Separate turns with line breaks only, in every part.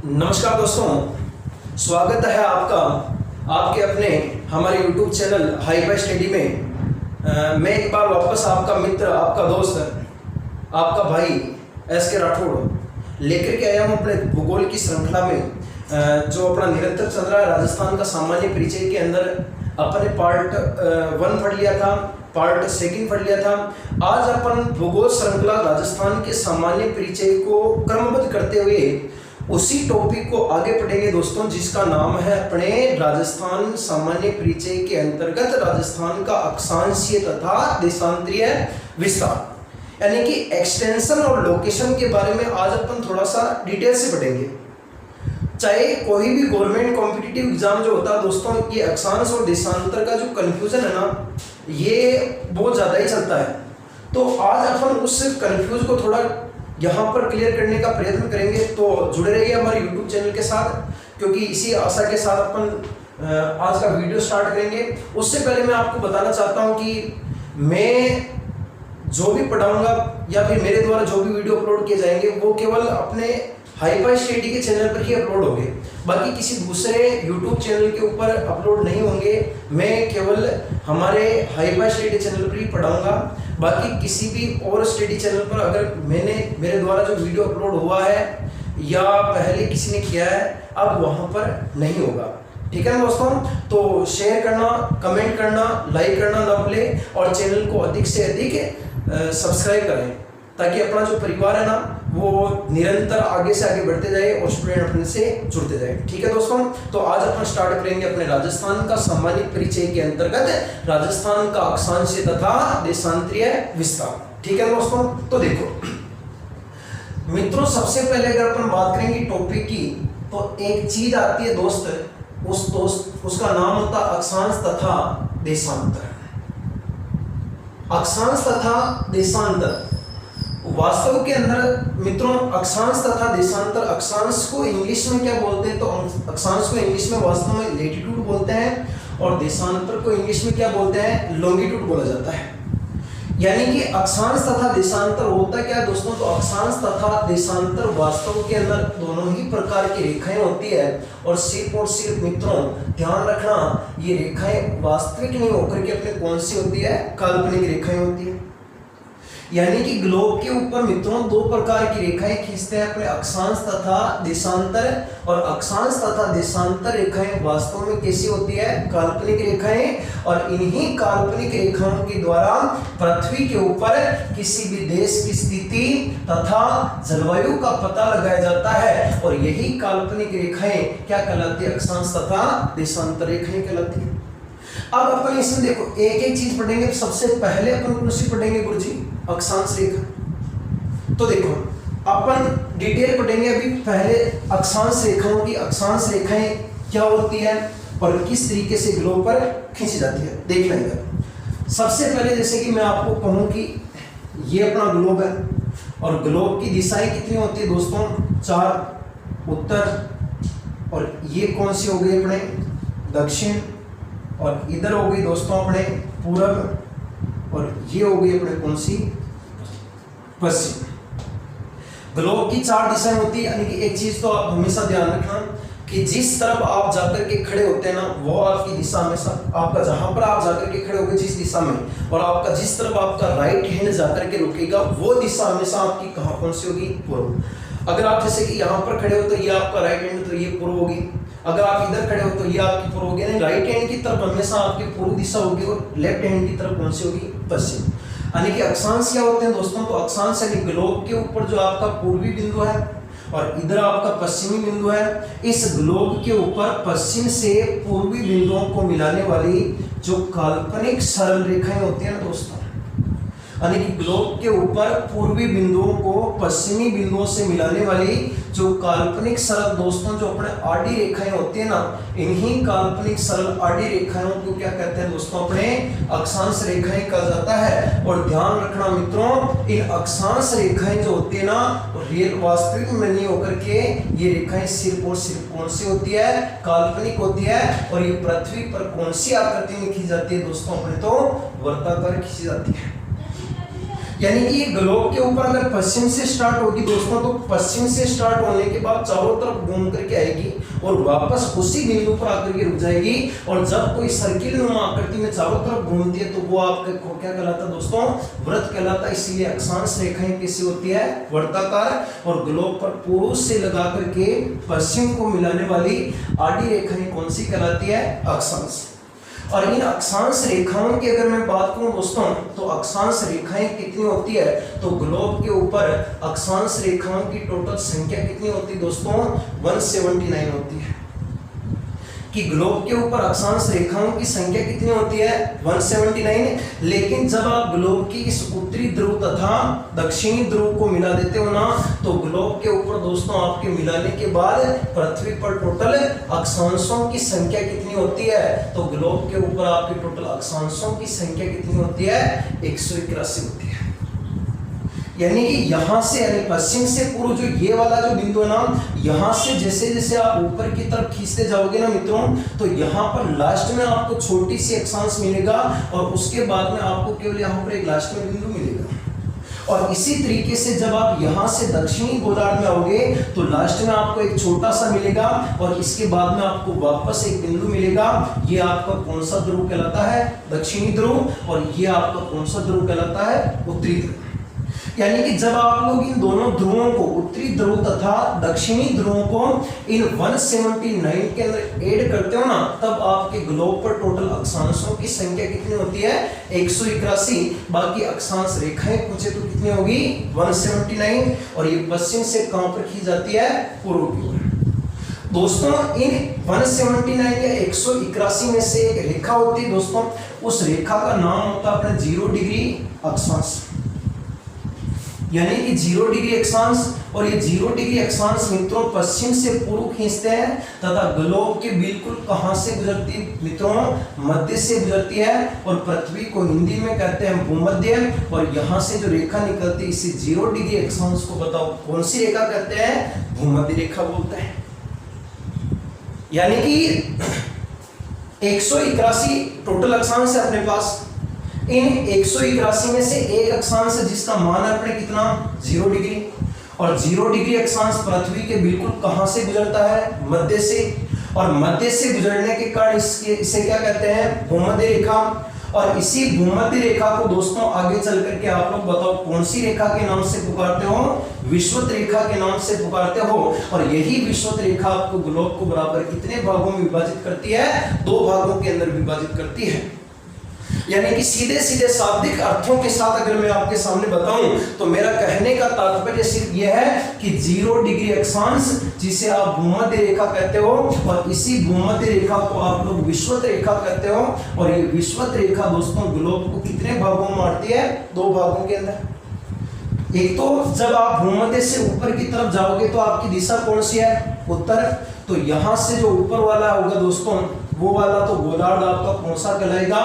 नमस्कार दोस्तों, स्वागत है आपका आपके अपने हमारे YouTube channel hi fi study में। मैं एक बार वापस आपका मित्र, आपका दोस्त, आपका भाई एस के राठौड़ लेकर के आया हूँ अपने भूगोल की श्रृंखला में। जो अपना निरंतर चल रहा है राजस्थान का सामान्य परिचय के अंदर अपने पार्ट 1 पढ़ लिया था, पार्ट 2 पढ़ लिया था। आज अपन भूगोल श्रृंखला राजस्थान के सामान्य परिचय को क्रमबद्ध करते हुए उसी टॉपिक को आगे पढ़ेंगे दोस्तों, जिसका नाम है अपने राजस्थान सामान्य परिचय के अंतर्गत राजस्थान का अक्षांशीय तथा देशांतरीय विस्तार, यानी कि एक्सटेंशन और लोकेशन के बारे में आज अपन थोड़ा सा डिटेल से पढ़ेंगे। चाहे कोई भी गवर्नमेंट कॉम्पिटिटिव एग्जाम जो होता है दोस्तों, ये अक्षांश और देशांतर का जो कंफ्यूजन है ना, ये बहुत ज़्यादा ही चलता है। तो आज अपन उस कंफ्यूज को थोड़ा यहाँ पर क्लियर करने का प्रयत्न करेंगे। तो जुड़े रहिए हमारे YouTube चैनल के साथ, क्योंकि इसी आशा के साथ अपन आज का वीडियो स्टार्ट करेंगे। उससे पहले मैं आपको बताना चाहता हूँ कि मैं जो भी पढ़ाऊंगा या फिर मेरे द्वारा जो भी वीडियो अपलोड किए जाएंगे वो केवल अपने हाई फाई स्टडी के चैनल पर ही अपलोड होंगे, बाकी किसी दूसरे YouTube चैनल के ऊपर अपलोड नहीं होंगे। मैं केवल हमारे हाई फाई स्टडी चैनल पर ही पढ़ाऊंगा। बाकी किसी भी और स्टडी चैनल पर अगर मेरे द्वारा जो वीडियो अपलोड हुआ है या पहले किसी ने किया है, अब वहाँ पर नहीं होगा। ठीक है ना दोस्तों? तो शेयर करना, कमेंट करना, लाइक करना ना भूलें और चैनल को अधिक से अधिक सब्सक्राइब करें, ताकि अपना जो परिवार है ना वो निरंतर आगे से आगे बढ़ते जाए और स्टूडेंट अपने से जुड़ते जाए। ठीक है दोस्तों? तो आज अपन स्टार्ट करेंगे अपने राजस्थान का सामान्य परिचय के अंतर्गत राजस्थान का अक्षांशीय तथा देशांतरीय विस्तार। ठीक है दोस्तों? तो देखो मित्रों, सबसे पहले अगर अपन बात करेंगे टॉपिक की, तो एक चीज आती है उसका नाम होता है अक्षांश तथा देशांतर। अक्षांश तथा देशांतर वास्तव के अंदर मित्रों, अक्षांश तथा देशांतर, अक्षांश को इंग्लिश में क्या बोलते हैं? तो अक्षांश को इंग्लिश में वास्तव में लेटीट्यूड बोलते हैं और देशांतर को इंग्लिश में क्या बोलते हैं? लॉन्गिट्यूड बोला जाता है। यानी कि अक्षांश तथा देशांतर होता क्या है दोस्तों? तो अक्षांश तथा देशांतर वास्तव के अंदर दोनों ही प्रकार की रेखाएं होती है और सिर्फ मित्रों ध्यान रखना, ये रेखाएं वास्तविक नहीं होकर के अपने कौन सी होती है? काल्पनिक रेखाएं होती है। यानी कि ग्लोब के ऊपर मित्रों 2 प्रकार की रेखाएं खींचते हैं अपने अक्षांश तथा देशांतर, और अक्षांश तथा देशांतर रेखाएं वास्तव में कैसी होती है? काल्पनिक रेखाएं। और इन्हीं काल्पनिक रेखाओं के द्वारा पृथ्वी के ऊपर किसी भी देश की स्थिति तथा जलवायु का पता लगाया जाता है, और यही काल्पनिक रेखाएं क्या कहलाती है? अक्षांश तथा देशांतर रेखाएं कहलाती है। अब अपन इसमें देखो एक एक चीज पढ़ेंगे। सबसे पहले अपन कौन सी पढ़ेंगे गुरुजी? अक्षांश रेखा। तो देखो अपन डिटेल पढ़ेंगे अभी। पहले अक्षांश रेखाओं की, अक्षांश रेखाएं क्या होती है और किस तरीके से ग्लोब पर खींची जाती है, देख लेंगे। सबसे पहले जैसे कि मैं आपको कहूं कि ये अपना ग्लोब है और ग्लोब की दिशाएं कितनी होती है दोस्तों? 4 उत्तर, और ये कौन सी हो गई अपने? दक्षिण, और इधर हो गई दोस्तों अपने पूरब, और ये हो गई अपने कौन सी? पश्चिम। ग्लोब की 4 दिशाएं होती है। यानी कि एक चीज तो आप हमेशा ध्यान रखना कि जिस तरफ आप जाकर के खड़े होते हैं ना, वो आपकी दिशा हमेशा, आपका जहां पर आप जाकर के खड़े होगे जिस दिशा में, और आपका जिस तरफ आपका राइट हैंड जाकर के रुकेगा वो दिशा हमेशा आपकी कहाँ कौन सी होगी? पूर्व। अगर आप जैसे कि यहाँ पर खड़े हो तो ये आपका राइट हैंड, तो ये पूर्व होगी। अगर आप इधर खड़े हो तो ये आपकी पूर्व होगी। राइट हैंड की तरफ हमेशा आपकी पूर्व दिशा होगी और लेफ्ट हैंड की तरफ कौन सी होगी? पश्चिम। यानी कि अक्षांश क्या होते हैं दोस्तों? तो अक्षांश यानी ग्लोब के ऊपर जो आपका पूर्वी बिंदु है और इधर आपका पश्चिमी बिंदु है, इस ग्लोब के ऊपर पश्चिम से पूर्वी बिंदुओं को मिलाने वाली जो काल्पनिक सरल रेखाएं होती है ना दोस्तों, यानी कि ग्लोब के ऊपर पूर्वी बिंदुओं को पश्चिमी बिंदुओं से मिलाने वाली जो काल्पनिक सरल दोस्तों जो अपने आड़ी रेखाएं होती है ना, इन्हीं काल्पनिक सरल आड़ी रेखाओं को क्या कहते हैं दोस्तों? अपने अक्षांश रेखाएं कहा जाता है। और ध्यान रखना मित्रों, इन अक्षांश रेखाएं जो होती है ना, रियल वास्तविक में नहीं होकर के ये रेखाएं सिर्फ और सिर्फ कौन सी होती है? काल्पनिक होती है। और ये पृथ्वी पर कौन सी आकृति में खींची जाती है दोस्तों? अपने तो वर्ताकार खींची जाती है। यानी कि ग्लोब के ऊपर अगर पश्चिम से स्टार्ट होगी दोस्तों, तो पश्चिम से स्टार्ट होने के बाद चारों तरफ घूम करके आएगी और वापस उसी बिंदु पर आकर के रुक जाएगी। और जब कोई सर्किल नुमा आकृति में चारों तरफ घूमती है तो वो आपका क्या कहलाता है दोस्तों, वृत्त कहलाता है। इसीलिए अक्षांश रेखाएं कैसी होती है, वर्ताकार। और ग्लोब पर पूर्व से लगा करके पश्चिम को मिलाने वाली आड़ी रेखाएं कौन सी कहलाती है, अक्षांश। और इन अक्षांश रेखाओं की अगर मैं बात करूं दोस्तों, तो अक्षांश रेखाएं कितनी होती है, तो ग्लोब के ऊपर अक्षांश रेखाओं की टोटल संख्या कितनी होती है दोस्तों, 179 होती है। कि ग्लोब के ऊपर अक्षांश रेखाओं की संख्या कितनी होती है, 179। लेकिन जब आप ग्लोब की इस उत्तरी ध्रुव तथा दक्षिणी ध्रुव को मिला देते हो ना, तो ग्लोब के ऊपर दोस्तों आपके मिलाने के बाद पृथ्वी पर टोटल अक्षांशों की संख्या कितनी होती है, तो ग्लोब के ऊपर आपकी टोटल अक्षांशों की संख्या कितनी होती है, 181 होती है। यानी कि यहां से, यानी पश्चिम से पूर्व जो ये वाला जो बिंदु है ना, यहां से जैसे जैसे आप ऊपर की तरफ खींचते जाओगे ना मित्रों, तो यहां पर लास्ट में आपको छोटी सी अक्षांश मिलेगा और उसके बाद में आपको केवल यहां पर एक लास्ट में बिंदु मिलेगा। और इसी तरीके से जब आप यहां से दक्षिणी गोलार्ध में आओगे तो लास्ट में आपको एक छोटा सा मिलेगा और इसके बाद में आपको वापस एक बिंदु मिलेगा। ये आपका कौन सा ध्रुव कहलाता है, दक्षिणी ध्रुव। और ये आपका कौन सा ध्रुव कहलाता है, उत्तरी ध्रुव। यानी कि जब आप लोग इन दोनों ध्रुवों को, उत्तरी ध्रुव तथा दक्षिणी ध्रुवों को इन 179 के अंदर ऐड करते हो ना, तब आपके ग्लोब पर टोटल अक्षांशों की संख्या कितनी होती है, 181। बाकी अक्षांश रेखाएं पूछे तो कितनी होगी, 179। और ये पश्चिम से कहां पर खींच जाती है, पूर्व की ओर। दोस्तों इन 179 या 181 में से एक रेखा होती है दोस्तों, उस रेखा का नाम होता है अपने 0 डिग्री अक्षांश। यानी कि 0 डिग्री अक्षांश। और ये 0 डिग्री अक्षांश मित्रों पश्चिम से पूर्व खींचते हैं तथा ग्लोब के बिल्कुल कहां से गुजरती है मित्रों, मध्य से गुजरती है। और पृथ्वी को हिंदी में कहते हैं भूमध्य। और यहां से जो रेखा निकलती है इसी 0 डिग्री अक्षांश को बताओ कौन सी रेखा कहते हैं, भूमध्य रेखा बोलते हैं। यानी कि 181 टोटल अक्षांश है अपने पास। इन 181 में से एक अक्षांश है जिसका मान है अपने कितना, 0 डिग्री। और 0 डिग्री अक्षांश पृथ्वी के बिल्कुल कहां से गुजरता है, मध्य से। और मध्य से गुजरने के कारण इसे क्या कहते हैं, भूमध्य रेखा। और इसी भूमध्य रेखा को दोस्तों आगे चल करके आप लोग बताओ कौन सी रेखा के नाम से पुकारते हो, विषुवत रेखा के नाम से पुकारते हो। और यही विषुवत रेखा आपको ग्लोब को बराबर कितने भागों में विभाजित करती है, 2 भागों के अंदर विभाजित करती है। यानी कि सीधे सीधे शाब्दिक अर्थों के साथ अगर मैं आपके सामने बताऊं तो मेरा कहने का तात्पर्य सिर्फ यह है कि 0 डिग्री अक्षांश जिसे आप भूमध्य रेखा कहते हो, और इसी भूमध्य रेखा को आप लोग विषुवत रेखा कहते हो। और ये विषुवत रेखा दोस्तों ग्लोब को कितने भागों में बांटती है, 2 भागों के अंदर। एक तो जब आप भूमध्य से ऊपर की तरफ जाओगे तो आपकी दिशा कौन सी है, उत्तर। तो यहां से जो ऊपर वाला होगा दोस्तों वो वाला तो गोलार्ध आपका कौन सा कहलाएगा,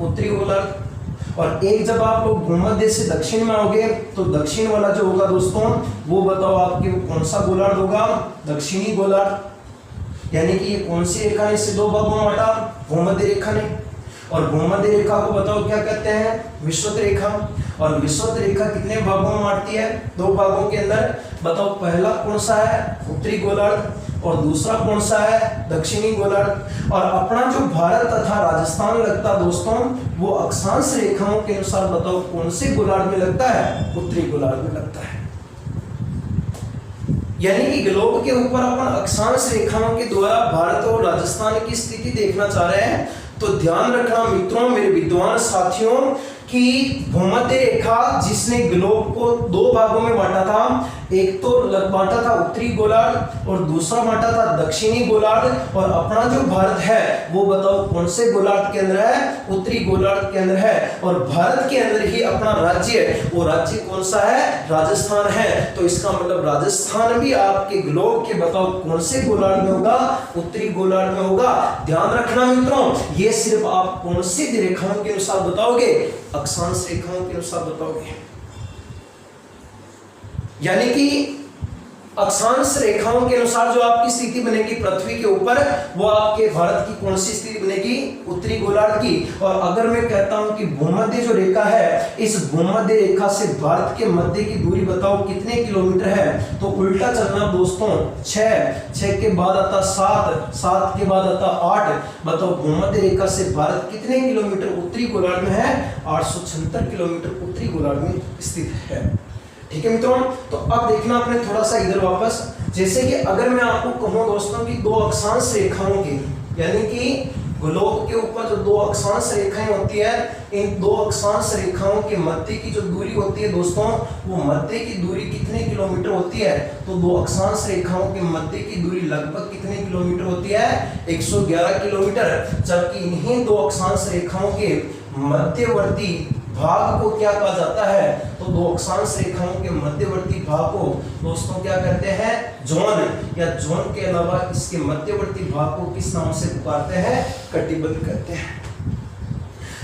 उत्तरी गोलार्ध। और एक जब आप लोग भूमध्य से दक्षिण में आओगे तो दक्षिण वाला जो होगा दोस्तों वो बताओ आपके कौन सा गोलार्ध होगा, दक्षिणी गोलार्ध। यानी कि ये कौन सी रेखा ने इसे 2 भागों में बांटा, भूमध्य रेखा ने। और भूमध्य रेखा को बताओ क्या कहते हैं, विषुवत रेखा। और विषुवत रेखा कितने भागों में बांटती है, 2 भागों के अंदर। बताओ पहला कौन सा है, उत्तरी गोलार्ध। और दूसरा कौन सा है, दक्षिणी गोलार्ध। और अपना जो भारत तथा राजस्थान लगता है दोस्तों वो अक्षांश रेखाओं के अनुसार बताओ कौन से गोलार्ध में लगता है, उत्तरी गोलार्ध में लगता है। यानी कि ग्लोब के ऊपर अपन अक्षांश रेखाओं के द्वारा भारत और राजस्थान की स्थिति देखना चाह रहे हैं। तो ध्यान रखना मित्रों, मेरे विद्वान साथियों, कि भूमध्य रेखा जिसने ग्लोब को 2 भागों में बांटा था, एक तो बांटा था उत्तरी गोलार्ध और दूसरा बांटा था दक्षिणी गोलार्ध। और अपना जो भारत है वो बताओ कौन से गोलार्ध के अंदर है, उत्तरी गोलार्ध के अंदर है। और भारत के अंदर ही अपना राज्य है, वो राज्य कौन सा है, राजस्थान है। तो इसका मतलब राजस्थान भी आपके ग्लोब के बताओ कौन से गोलार्ध में होगा, उत्तरी गोलार्ध में होगा। ध्यान रखना मित्रों, ये सिर्फ आप कौन सी रेखाओं के अनुसार बताओगे, अक्षांश रेखाओं के अनुसार बताओगे। यानी कि अक्षांश रेखाओं के अनुसार जो आपकी स्थिति बनेगी पृथ्वी के ऊपर, वो आपके भारत की कौन सी स्थिति बनेगी? उत्तरी गोलार्ध की। और अगर मैं कहता हूं कि भूमध्य जो रेखा है, इस भूमध्य रेखा से भारत के मध्य की दूरी बताओ कितने किलोमीटर है, तो उल्टा चलना दोस्तों, 6 के बाद आता 7 के बाद आता 8। बताओ भूमध्य रेखा से भारत कितने किलोमीटर उत्तरी गोलार्ध में है? 876 किलोमीटर उत्तरी गोलार्ध में स्थित है। ठीक है मित्रों, तो अब देखना आपने थोड़ा सा इधर वापस, जैसे कि अगर मैं आपको कहूं दोस्तों कि दो अक्षांश रेखाओं की, यानी कि ग्लोब के ऊपर जो दो अक्षांश रेखाएं होती है, इन दो अक्षांश रेखाओं के मध्य की जो दूरी होती है दोस्तों, वो मध्य की दूरी कितने किलोमीटर होती है? तो दो अक्षांश रेखाओं के मध्य की दूरी लगभग कितने किलोमीटर होती है? 111 किलोमीटर। जबकि इन्हीं दो अक्षांश रेखाओं के मध्यवर्ती भाग को क्या कहा जाता है? तो दो अक्षांश रेखाओं के मध्यवर्ती भाग को दोस्तों क्या कहते हैं? जोन, या जोन के अलावा इसके मध्यवर्ती भाग को किस नाम से पुकारते हैं? कटिबंध कहते हैं।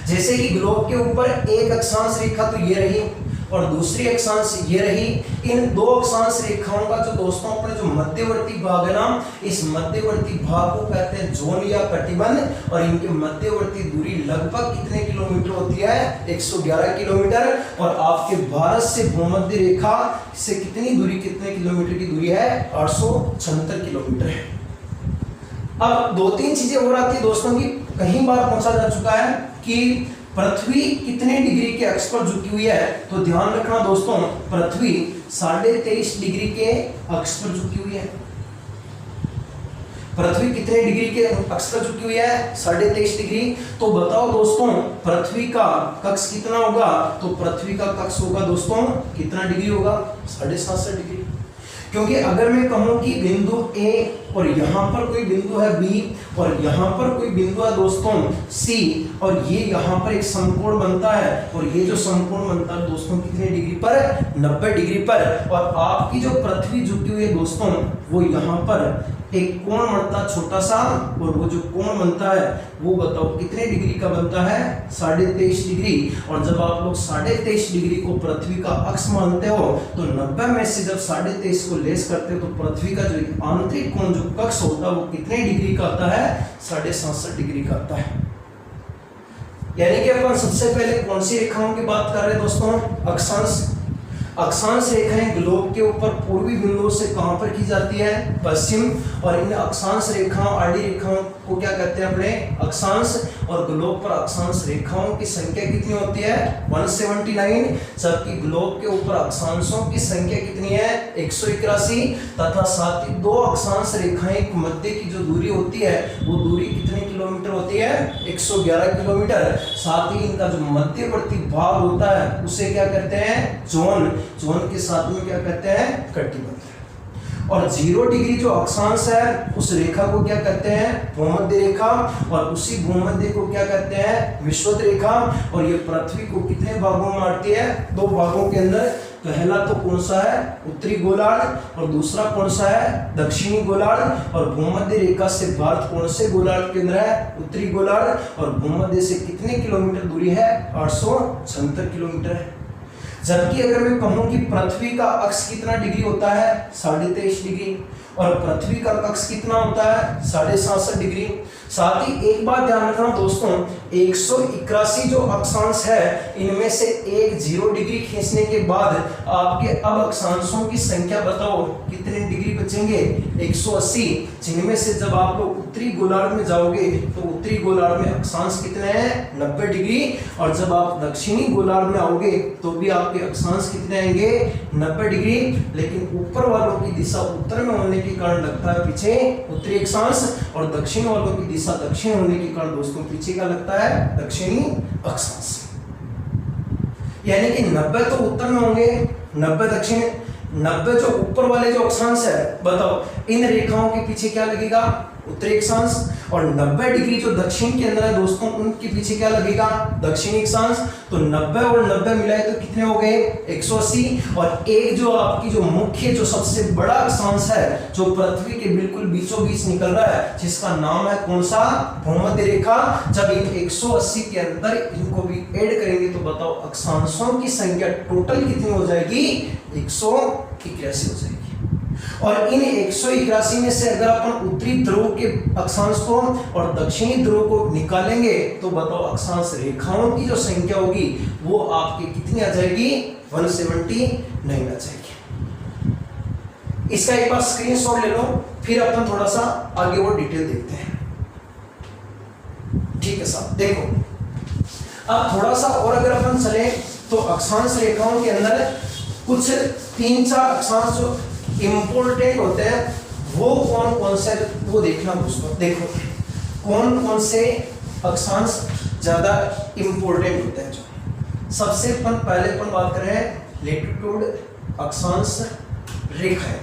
जैसे कि ग्लोब के ऊपर एक अक्षांश रेखा तो ये रही और दूसरी अक्षांश ये रही। इन दो अक्षांश रेखाओं का जो दोस्तों अपने जो मध्यवर्ती भाग है ना, इस मध्यवर्ती भाग को कहते हैं जोन या कटिबंध। और इनके मध्यवर्ती दूरी लगभग कितने किलोमीटर होती है? 111 किलोमीटर। और आपके भारत से भूमध्य रेखा से कितनी दूरी, कितने किलोमीटर की दूरी है? 876 किलोमीटर है। अब 2-3 चीजें हो रही थी दोस्तों की कई बार पूछा जा चुका है कि पृथ्वी कितने डिग्री के अक्ष पर झुकी हुई है। तो ध्यान रखना दोस्तों, पृथ्वी 23.5 डिग्री के अक्ष पर झुकी हुई है। पृथ्वी कितने डिग्री के अक्ष पर झुकी हुई है? 23.5 डिग्री। तो बताओ दोस्तों, पृथ्वी का कक्ष कितना होगा? तो पृथ्वी का कक्ष होगा दोस्तों कितना डिग्री होगा? 67.5 डिग्री। क्योंकि अगर मैं कहूं कि बिंदु A और यहाँ पर कोई बिंदु है B और यहाँ पर कोई बिंदु है दोस्तों C, और ये यहाँ पर एक समकोण बनता है, और ये जो समकोण बनता है दोस्तों कितने डिग्री पर? 90 डिग्री पर। और आपकी जो पृथ्वी झुकी हुई है दोस्तों, वो यहाँ पर एक कोण बनता है छोटा सा, और वो जो कोण बनता है वो बताओ कितने डिग्री का बनता है? 23.5 डिग्री। और जब आप लोग 23.5 डिग्री को पृथ्वी का अक्ष मानते हो, तो 90 में से जब 23.5 को लेस करते हो तो पृथ्वी का जो आंतरिक कोण जो कक्ष होता है वो कितने डिग्री का आता है? 67.5 डिग्री का आता है। यानी कि अपन सबसे पहले कौन सी रेखाओं की बात कर रहे हैं दोस्तों? अक्षांश। अक्षांश रेखाएं ग्लोब के ऊपर पूर्वी बिंदुओं से कहां पर की जाती है? पश्चिम। और इन अक्षांश रेखाओं, आड़ी रेखाओं को क्या कहते हैं? अपने अक्षांश। और ग्लोब पर अक्षांश रेखाओं की संख्या कितनी होती है? 179। जबकि ग्लोब के ऊपर अक्षांशों की संख्या कितनी है? 181। तथा साथ ही दो अक्षांश रेखाएं के मध्य की जो दूरी होती है वो दूरी कितने किलोमीटर होती है? 111 किलोमीटर। साथ ही इनका जो मध्यवर्ती भाग होता है उसे क्या कहते हैं? जोन। जोन के साथ में क्या कहते हैं? कटिबंध। और 0 डिग्री जो अक्षांश है उस रेखा को क्या कहते हैं? भूमध्य रेखा। और उसी भूमध्य को क्या कहते हैं? विषुवत रेखा। और ये पृथ्वी को कितने भागों में बांटती है? 2 भागों के अंदर। पहला तो कौन सा है? उत्तरी गोलार्ध। और दूसरा कौन सा है? दक्षिणी गोलार्ध। और भूमध्य रेखा से भारत कौन से गोलार्ध के अंदर है? उत्तरी गोलार्ध। और भूमध्य से कितने किलोमीटर दूरी है? 876 किलोमीटर है। जबकि अगर मैं कहूं कि पृथ्वी का अक्ष कितना डिग्री होता है? 23.5 डिग्री। और पृथ्वी का अक्ष कितना होता है? 67.5 डिग्री। साथ ही एक बात ध्यान रखना दोस्तों, 181 जो अक्षांश है इनमें से एक 0 डिग्री खींचने के बाद आपके अब अक्षांशों की संख्या बताओ कितने डिग्री बचेंगे? 180। जिनमें से जब आप लोग उत्तरी गोलार्ध में जाओगे तो उत्तरी गोलार्ध में अक्षांश कितने हैं? 90 डिग्री। और जब आप दक्षिणी गोलार्ध में आओगे तो भी आपके अक्षांश कितने आएंगे? 90 डिग्री। लेकिन ऊपर वालों की दिशा उत्तर में होने के कारण लगता है पीछे उत्तरी अक्षांश, और दक्षिण वालों की दिशा दक्षिण होने के कारण दोस्तों पीछे का लगता है दक्षिणी अक्षांश। यानी कि 90 तो उत्तर में होंगे, 90 दक्षिण, 90 जो ऊपर वाले जो अक्षांश है बताओ इन रेखाओं के पीछे क्या लगेगा? उत्तरी अक्षांश। और 90 डिग्री जो दक्षिण के अंदर है दोस्तों उनके पीछे क्या लगेगा? दक्षिणी अक्षांश। तो 90 और 90 मिलाए तो कितने हो गए? 180। और एक जो आपकी जो मुख्य जो सबसे बड़ा अक्षांश है जो पृथ्वी के बिल्कुल बीचों बीच निकल रहा है जिसका नाम है कौन सा? भूमध्य रेखा। जब इन 180 के अंदर इनको भी ऐड करेंगे तो बताओ अक्षांशों की संख्या टोटल कितनी हो जाएगी? 181 हो जाएगी। और इन 181 में से अगर अपन उत्तरी ध्रुव के अक्षांश को और दक्षिणी ध्रुव को निकालेंगे तो बताओ अक्षांश रेखाओं की जो संख्या होगी वो आपकी कितनी आ जाएगी? 179 आ जाएगी। इसका एक बार स्क्रीनशॉट ले लो, फिर अपन थोड़ा सा आगे और डिटेल देखते हैं। ठीक है साहब, देखो अब थोड़ा सा और अगर अपन चले तो अक्षांश रेखाओं के अंदर कुछ 3-4 अक्षांश जो इंपॉर्टेंट होते हैं वो कौन कौन से वो देखना दोस्तों। देखो कौन कौन से अक्षांश ज्यादा इंपॉर्टेंट होते हैं। जो सबसे पहले अपन बात करें लैटिट्यूड अक्षांश रेखा है,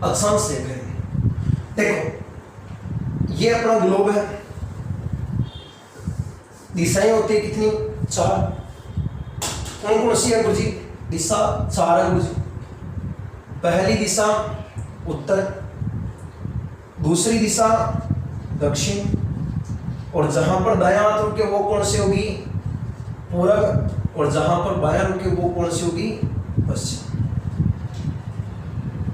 अक्षांश रेखा है। देखो ये अपना ग्लोब है, दिशाएं होती है कितनी? 4। कौन कौन सी है गुरुजी? दिशा 4 है गुरुजी। पहली दिशा उत्तर, दूसरी दिशा दक्षिण, और जहां पर दायां हाथ रुके वो कौन सी होगी? पूरब, और जहां पर बायां रुके वो कौन सी होगी? पश्चिम।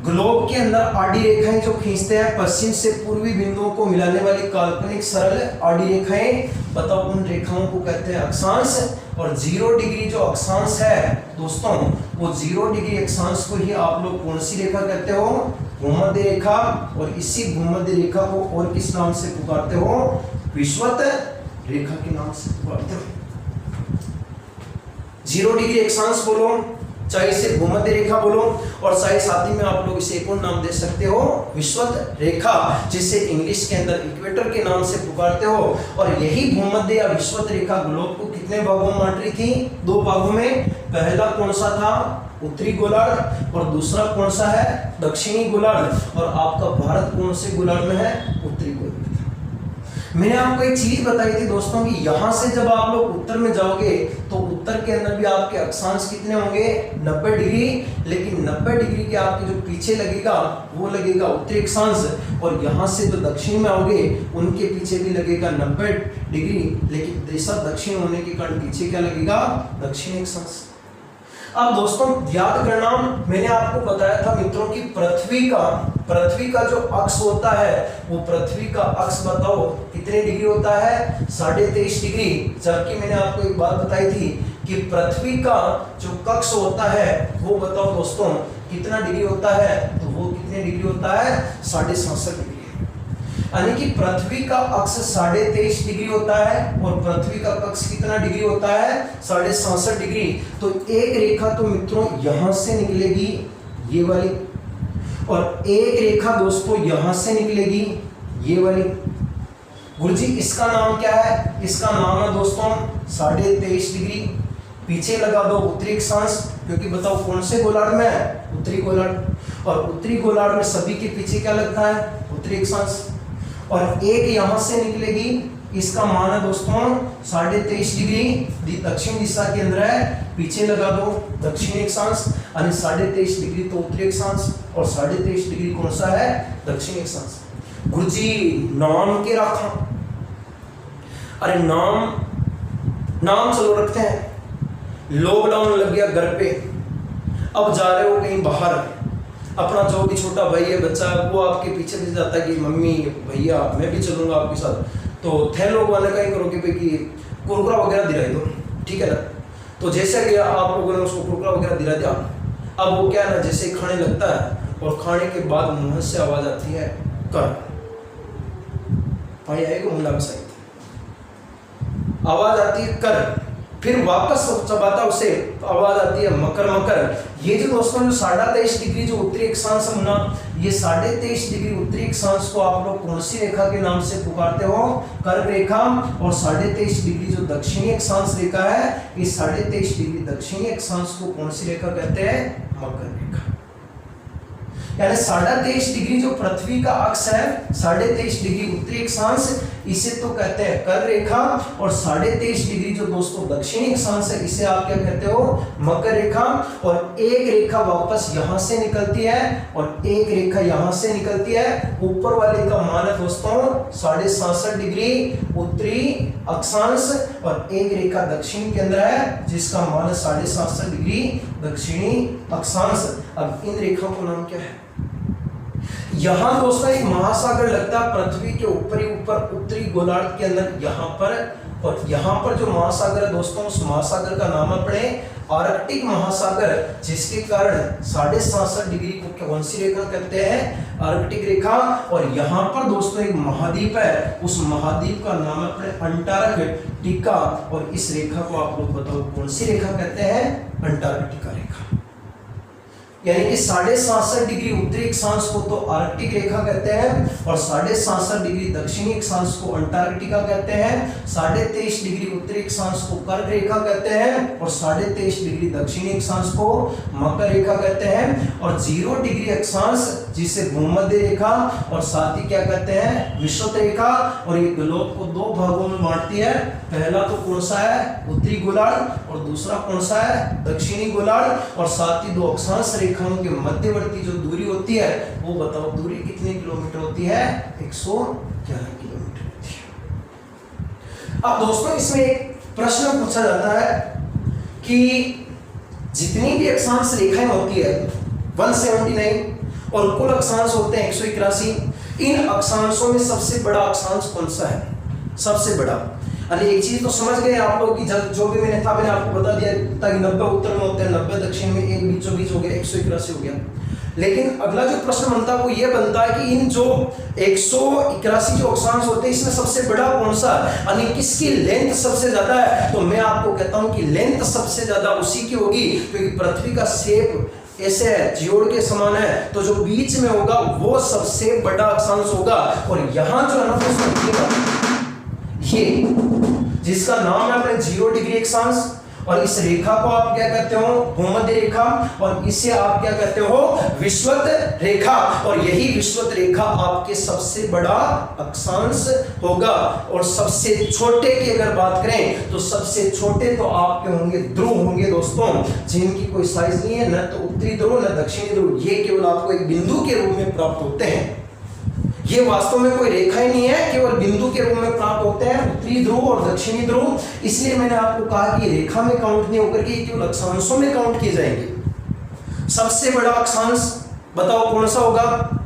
ग्लोब के अंदर आड़ी रेखाएं जो खींचते हैं पश्चिम से पूर्वी बिंदुओं को मिलाने वाली काल्पनिक सरल आड़ी रेखाएं, बताओ उन रेखाओं को कहते हैं अक्षांश। और 0 डिग्री जो अक्षांश है दोस्तों, वो 0 डिग्री अक्षांश को ही आप लोग कौन सी रेखा कहते हो? भूमध्य रेखा। और इसी भूमध्य रेखा को और किस नाम से पुकारते हो? विषुवत रेखा के नाम से पुकारते हो। 0 डिग्री अक्षांश बोलो, चाहे इसे भूमध्य रेखा बोलो, और चाहे साथ ही में आप लोग इसे एक और नाम दे सकते हो विषुवत रेखा, जिसे इंग्लिश के अंदर इक्वेटर के नाम से पुकारते हो। और यही भूमध्य या विषुवत रेखा ग्लोब को कितने भागों में बांट रही थी? 2 भागों में। पहला कौन सा था? उत्तरी गोलार्ध, और दूसरा कौन सा है? दक्षिणी गोलार्ध। और आपका भारत कौन से गोलार्ध में है? उत्तरी गोलार्ध। मैंने आपको एक चीज बताई थी दोस्तों कि यहां से जब आप लोग उत्तर में जाओगे तो उत्तर के अंदर भी आपके अक्षांश कितने होंगे? 90 डिग्री। लेकिन 90 डिग्री के आपके जो पीछे लगेगा वो लगेगा उत्तरी अक्षांश, और यहां से जो दक्षिण में आओगे उनके पीछे भी लगेगा 90 डिग्री, लेकिन दिशा दक्षिण होने के कारण पीछे क्या लगेगा? दक्षिणी अक्षांश। अब दोस्तों याद करना, मैंने आपको बताया था मित्रों की पृथ्वी का जो अक्ष होता है वो पृथ्वी का अक्ष बताओ कितने डिग्री होता है? 23.5 डिग्री। जबकि मैंने आपको एक बात बताई थी कि पृथ्वी का जो कक्ष होता है वो बताओ दोस्तों कितना डिग्री होता है? तो वो कितने डिग्री होता है? 67.5 डिग्री। यानी कि पृथ्वी का अक्ष 23.5 डिग्री होता है और पृथ्वी का कक्ष कितना डिग्री होता है? 67.5 डिग्री। तो एक रेखा तो मित्रों यहां से निकलेगी ये वाली, और एक रेखा दोस्तों यहां से निकलेगी ये वाली। गुरुजी इसका नाम क्या है? इसका नाम है दोस्तों 23.5 डिग्री। पीछे लगा दो उत्तरी अक्षांश, क्योंकि बताओ कौन से गोलार्ध में है? उत्तरी गोलार्ध। और उत्तरी गोलार्ध में सभी के पीछे क्या लगता है? उत्तरी अक्षांश। और एक यहां से निकलेगी, इसका मान है दोस्तों 23.5 डिग्री दक्षिण दिशा के अंदर है, पीछे लगा दो दक्षिणी अक्षांश, यानी 23.5 डिग्री तो उत्तरी अक्षांश और 23.5 डिग्री कौन सा है? दक्षिणी अक्षांश। गुरुजी नाम के रखा, अरे नाम चलो रखते हैं। लॉकडाउन लग गया घर पे, अब जा रहे हो कहीं बाहर, अपना जो भी छोटा भाई है बच्चा वो आपके पीछे पीछे जाता है कि मम्मी भैया मैं भी चलूंगा आपके साथ, तो थे लोग वाले का ही करोगे भाई कि कुरकुरा वगैरह दिलाई दो, ठीक है ना। तो जैसे कि आप लोगों ने उसको कुरकुरा वगैरह दिला दिया, अब वो क्या है ना जैसे खाने लगता है और खाने के बाद मुंह से आवाज आती है कर, भाई आएगा मुंडा बसाई, आवाज आती है कर, फिर वापस चबाता उसे तो आवाज आती है मकर मकर। ये जो दोस्तों जो 23.5 डिग्री जो उत्तरी अक्षांश है ना, ये 23.5 डिग्री उत्तरी अक्षांश को आप लोग कौन सी रेखा के नाम से पुकारते हो? कर्क रेखा। और 23.5 डिग्री जो दक्षिणी अक्षांश रेखा है, इस 23.5 डिग्री दक्षिणी अक्षांश को कौन सी रेखा कहते हैं? मकर रेखा। यानी 23.5 डिग्री जो पृथ्वी का अक्ष है, 23.5 डिग्री उत्तरी अक्षांश, इसे तो कहते हैं कर्क रेखा, और 23.5 डिग्री जो दोस्तों दक्षिणी अक्षांश है, इसे आप क्या कहते हो, मकर रेखा। और एक रेखा वापस यहां से निकलती है और एक रेखा यहां से निकलती है। ऊपर वाले का मान है दोस्तों 67.5 डिग्री उत्तरी अक्षांश, और एक रेखा दक्षिण के अंदर है जिसका मान है 67.5 डिग्री दक्षिणी अक्षांश। अब इन रेखाओं का नाम क्या है? यहां दोस्तों एक महासागर लगता है पृथ्वी के ऊपर उत्तरी गोलार्ध के अंदर यहां पर, और यहां पर जो महासागर है दोस्तों, उस महासागर का नाम अपने आर्कटिक महासागर, जिसके कारण 67.5 डिग्री को कौन सी रेखा कहते हैं? आर्कटिक रेखा। और यहाँ पर दोस्तों एक महाद्वीप है, उस महाद्वीप का नाम अपने अंटार्कटिका, और इस रेखा को आप लोग बताओ कौन सी रेखा कहते हैं? अंटार्कटिका रेखा। यानी कि 67.5 डिग्री उत्तरी अक्षांश को तो आर्कटिक रेखा कहते हैं, और 67.5 डिग्री दक्षिणी अक्षांश को अंटार्कटिका कहते हैं, 23.5 डिग्री उत्तरी अक्षांश को कर्क रेखा कहते हैं, और 23.5 डिग्री दक्षिणी अक्षांश को मकर रेखा कहते हैं, और 0 डिग्री अक्षांश जिसे भूमध्य रेखा, और साथ ही क्या कहते हैं? विषुवत रेखा। और ये ग्लोब को दो भागों में बांटती है, पहला तो कौन सा है? उत्तरी गोलार्ध, और दूसरा कौन सा है? दक्षिणी गोलार्ध। और साथ ही दो अक्षांश रेखाओं के मध्यवर्ती जो दूरी होती है, वो बताओ दूरी कितने किलोमीटर होती है? 111 किलोमीटर होती है। अब दोस्तों इसमें एक प्रश्न पूछा जाता है कि जितनी भी अक्षांश रेखाएं होती है 179 और कुल अक्षांश होते हैं 181, इन अक्षांशों में सबसे बड़ा अक्षांश कौन सा है? सबसे बड़ा। अरे एक चीज तो समझ गए आप लोग कि जो भी मैंने आपको बता दिया, ताकि 90 उत्तर में होते हैं, 90 दक्षिण में, एक बीचों बीच हो गया, 181 हो गया। लेकिन अगला जो प्रश्न बनता है वो ये बनता है कि इन जो 181 जो अक्षांश होते हैं, इसमें सबसे बड़ा कौन सा है, यानी किसकी लेंथ सबसे ज्यादा है? तो मैं आपको कहता हूं कि लेंथ सबसे ज्यादा उसी की होगी, क्योंकि पृथ्वी का शेप ऐसे है, जियोड़ के समान है, तो जो बीच में होगा वो सबसे बड़ा अक्षांश होगा। और यहां जो है ना ये जिसका नाम है अपने 0 डिग्री अक्षांश, और इस रेखा को आप क्या कहते हो? भूमध्य रेखा, और इसे आप क्या कहते हो? विषुवत रेखा। और यही विषुवत रेखा आपके सबसे बड़ा अक्षांश होगा। और सबसे छोटे की अगर बात करें तो सबसे छोटे तो आपके होंगे ध्रुव होंगे दोस्तों, जिनकी कोई साइज नहीं है, न तो उत्तरी ध्रुव न दक्षिणी ध्रुव, ये केवल आपको एक बिंदु के रूप में प्राप्त होते हैं। ये वास्तव में कोई रेखा ही नहीं है, केवल बिंदु के रूप में प्राप्त होते हैं, उत्तरी ध्रुव और दक्षिणी ध्रुव। इसलिए मैंने आपको कहा कि रेखा में काउंट नहीं होकर के केवल अक्षांशों में काउंट किए जाएंगे। सबसे बड़ा अक्षांश बताओ कौन सा होगा?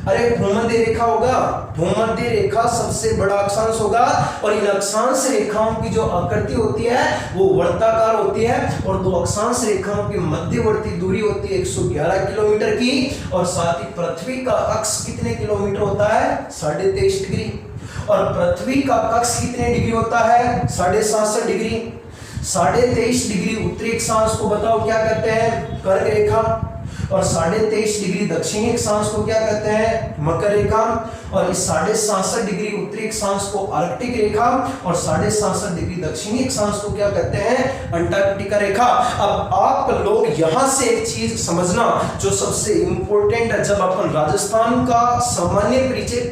अरे भूमध्य रेखा होगा, भूमध्य रेखा सबसे बड़ा अक्षांश होगा। और इन अक्षांश रेखाओं की जो आकृति होती है वो वर्ताकार होती है, और दो अक्षांश रेखाओं की मध्यवर्ती दूरी होती है 111 किलोमीटर की। और साथ ही पृथ्वी का अक्ष कितने किलोमीटर होता है? 23.5 डिग्री। और पृथ्वी का अक्ष कितने डिग्री होता है? 67.5 डिग्री। 23.5 डिग्री उत्तरी अक्षांश को बताओ क्या कहते हैं? कर्क रेखा। और 23.5 डिग्री दक्षिणी अक्षांश को क्या कहते हैं? मकर रेखा। और इस 67.5 डिग्री उत्तरी अक्षांश को आर्कटिक रेखा, और 67.5 डिग्री दक्षिणी अक्षांश को क्या कहते हैं? अंटार्कटिका रेखा। अब आप लोग यहां से एक चीज समझना जो सबसे इंपॉर्टेंट है, जब अपन राजस्थान का सामान्य परिचय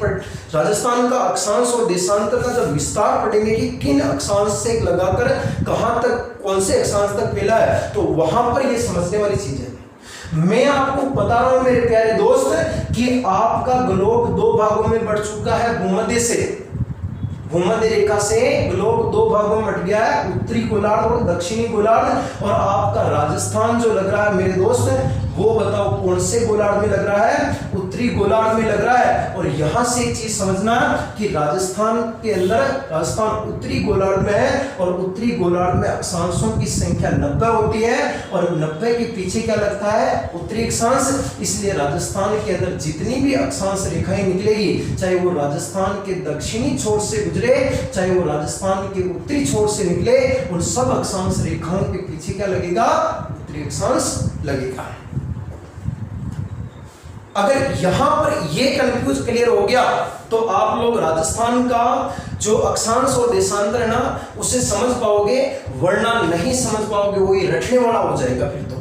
राजस्थान का अक्षांश और देशांतर का जब विस्तार पढ़ेंगे कि किन अक्षांश से लगाकर कहां तक, कौन से अक्षांश तक फैला है, तो वहां पर ये समझने वाली चीज है। मैं आपको बता रहा हूं मेरे प्यारे दोस्त कि आपका ग्लोब दो भागों में बढ़ चुका है। भूमध्य से, भूमध्य रेखा से ग्लोब दो भागों में बट गया है, उत्तरी गोलार्ध और दक्षिणी गोलार्ध। और आपका राजस्थान जो लग रहा है मेरे दोस्त, वो बताओ कौन से गोलार्ध में लग रहा है? उत्तरी गोलार्ध में लग रहा है। और यहां से एक चीज समझना कि राजस्थान के अंदर, राजस्थान उत्तरी गोलार्ध में है, और उत्तरी गोलार्ध में अक्षांशों की संख्या 90 होती है, और 90 के पीछे क्या लगता है? उत्तरी अक्षांश। इसलिए राजस्थान के अंदर जितनी भी अक्षांश रेखाएं निकलेगी, चाहे वो राजस्थान के दक्षिणी छोर से गुजरे, चाहे वो राजस्थान के उत्तरी छोर से निकले, उन सब अक्षांश रेखाओं के पीछे क्या लगेगा? उत्तरी अक्षांश लगेगा। अगर यहां पर ये कंफ्यूज क्लियर हो गया तो आप लोग राजस्थान का जो अक्षांश और देशांतर है ना, उसे समझ पाओगे, वरना नहीं समझ पाओगे, वो ये रटने वाला हो जाएगा फिर तो।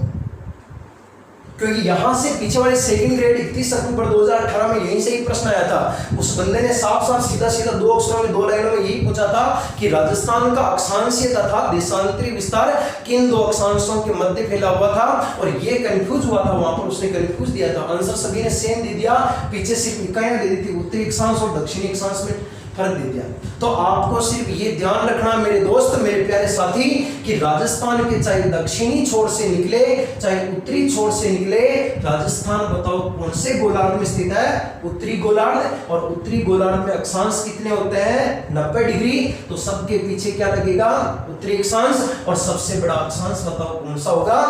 क्योंकि यहाँ से पीछे वाले सेकंड ग्रेड 31 अक्टूबर 2018 में यहीं से ही प्रश्न आया था। उस बंदे ने साफ साफ सीधा सीधा 2 अक्षरों में 2 लाइनों में यही पूछा था कि राजस्थान का अक्षांशीय तथा देशांतरी विस्तार किन 2 अक्षांशों के मध्य फैला हुआ था, और ये कंफ्यूज हुआ था वहां पर, उसने कंफ्यूज दिया था। आंसर सभी ने सेम दे दिया, पीछे सिर्फ इकाइयां दे दी थी, उत्तरी अक्षांश और दक्षिणी अक्षांश में फर्क दे दिया। तो आपको सिर्फ ये ध्यान रखना मेरे दोस्त, मेरे प्यारे साथी, कि राजस्थान के चाहे दक्षिणी छोर से निकले चाहे उत्तरी छोर से निकले, राजस्थान बताओ कौन से गोलार्ध में स्थित है? उत्तरी गोलार्ध। और उत्तरी गोलार्ध में अक्षांश कितने होते हैं? 90 डिग्री। तो सबके पीछे क्या लगेगा? उत्तरी अक्षांश। और सबसे बड़ा अक्षांश बताओ कौन सा होगा?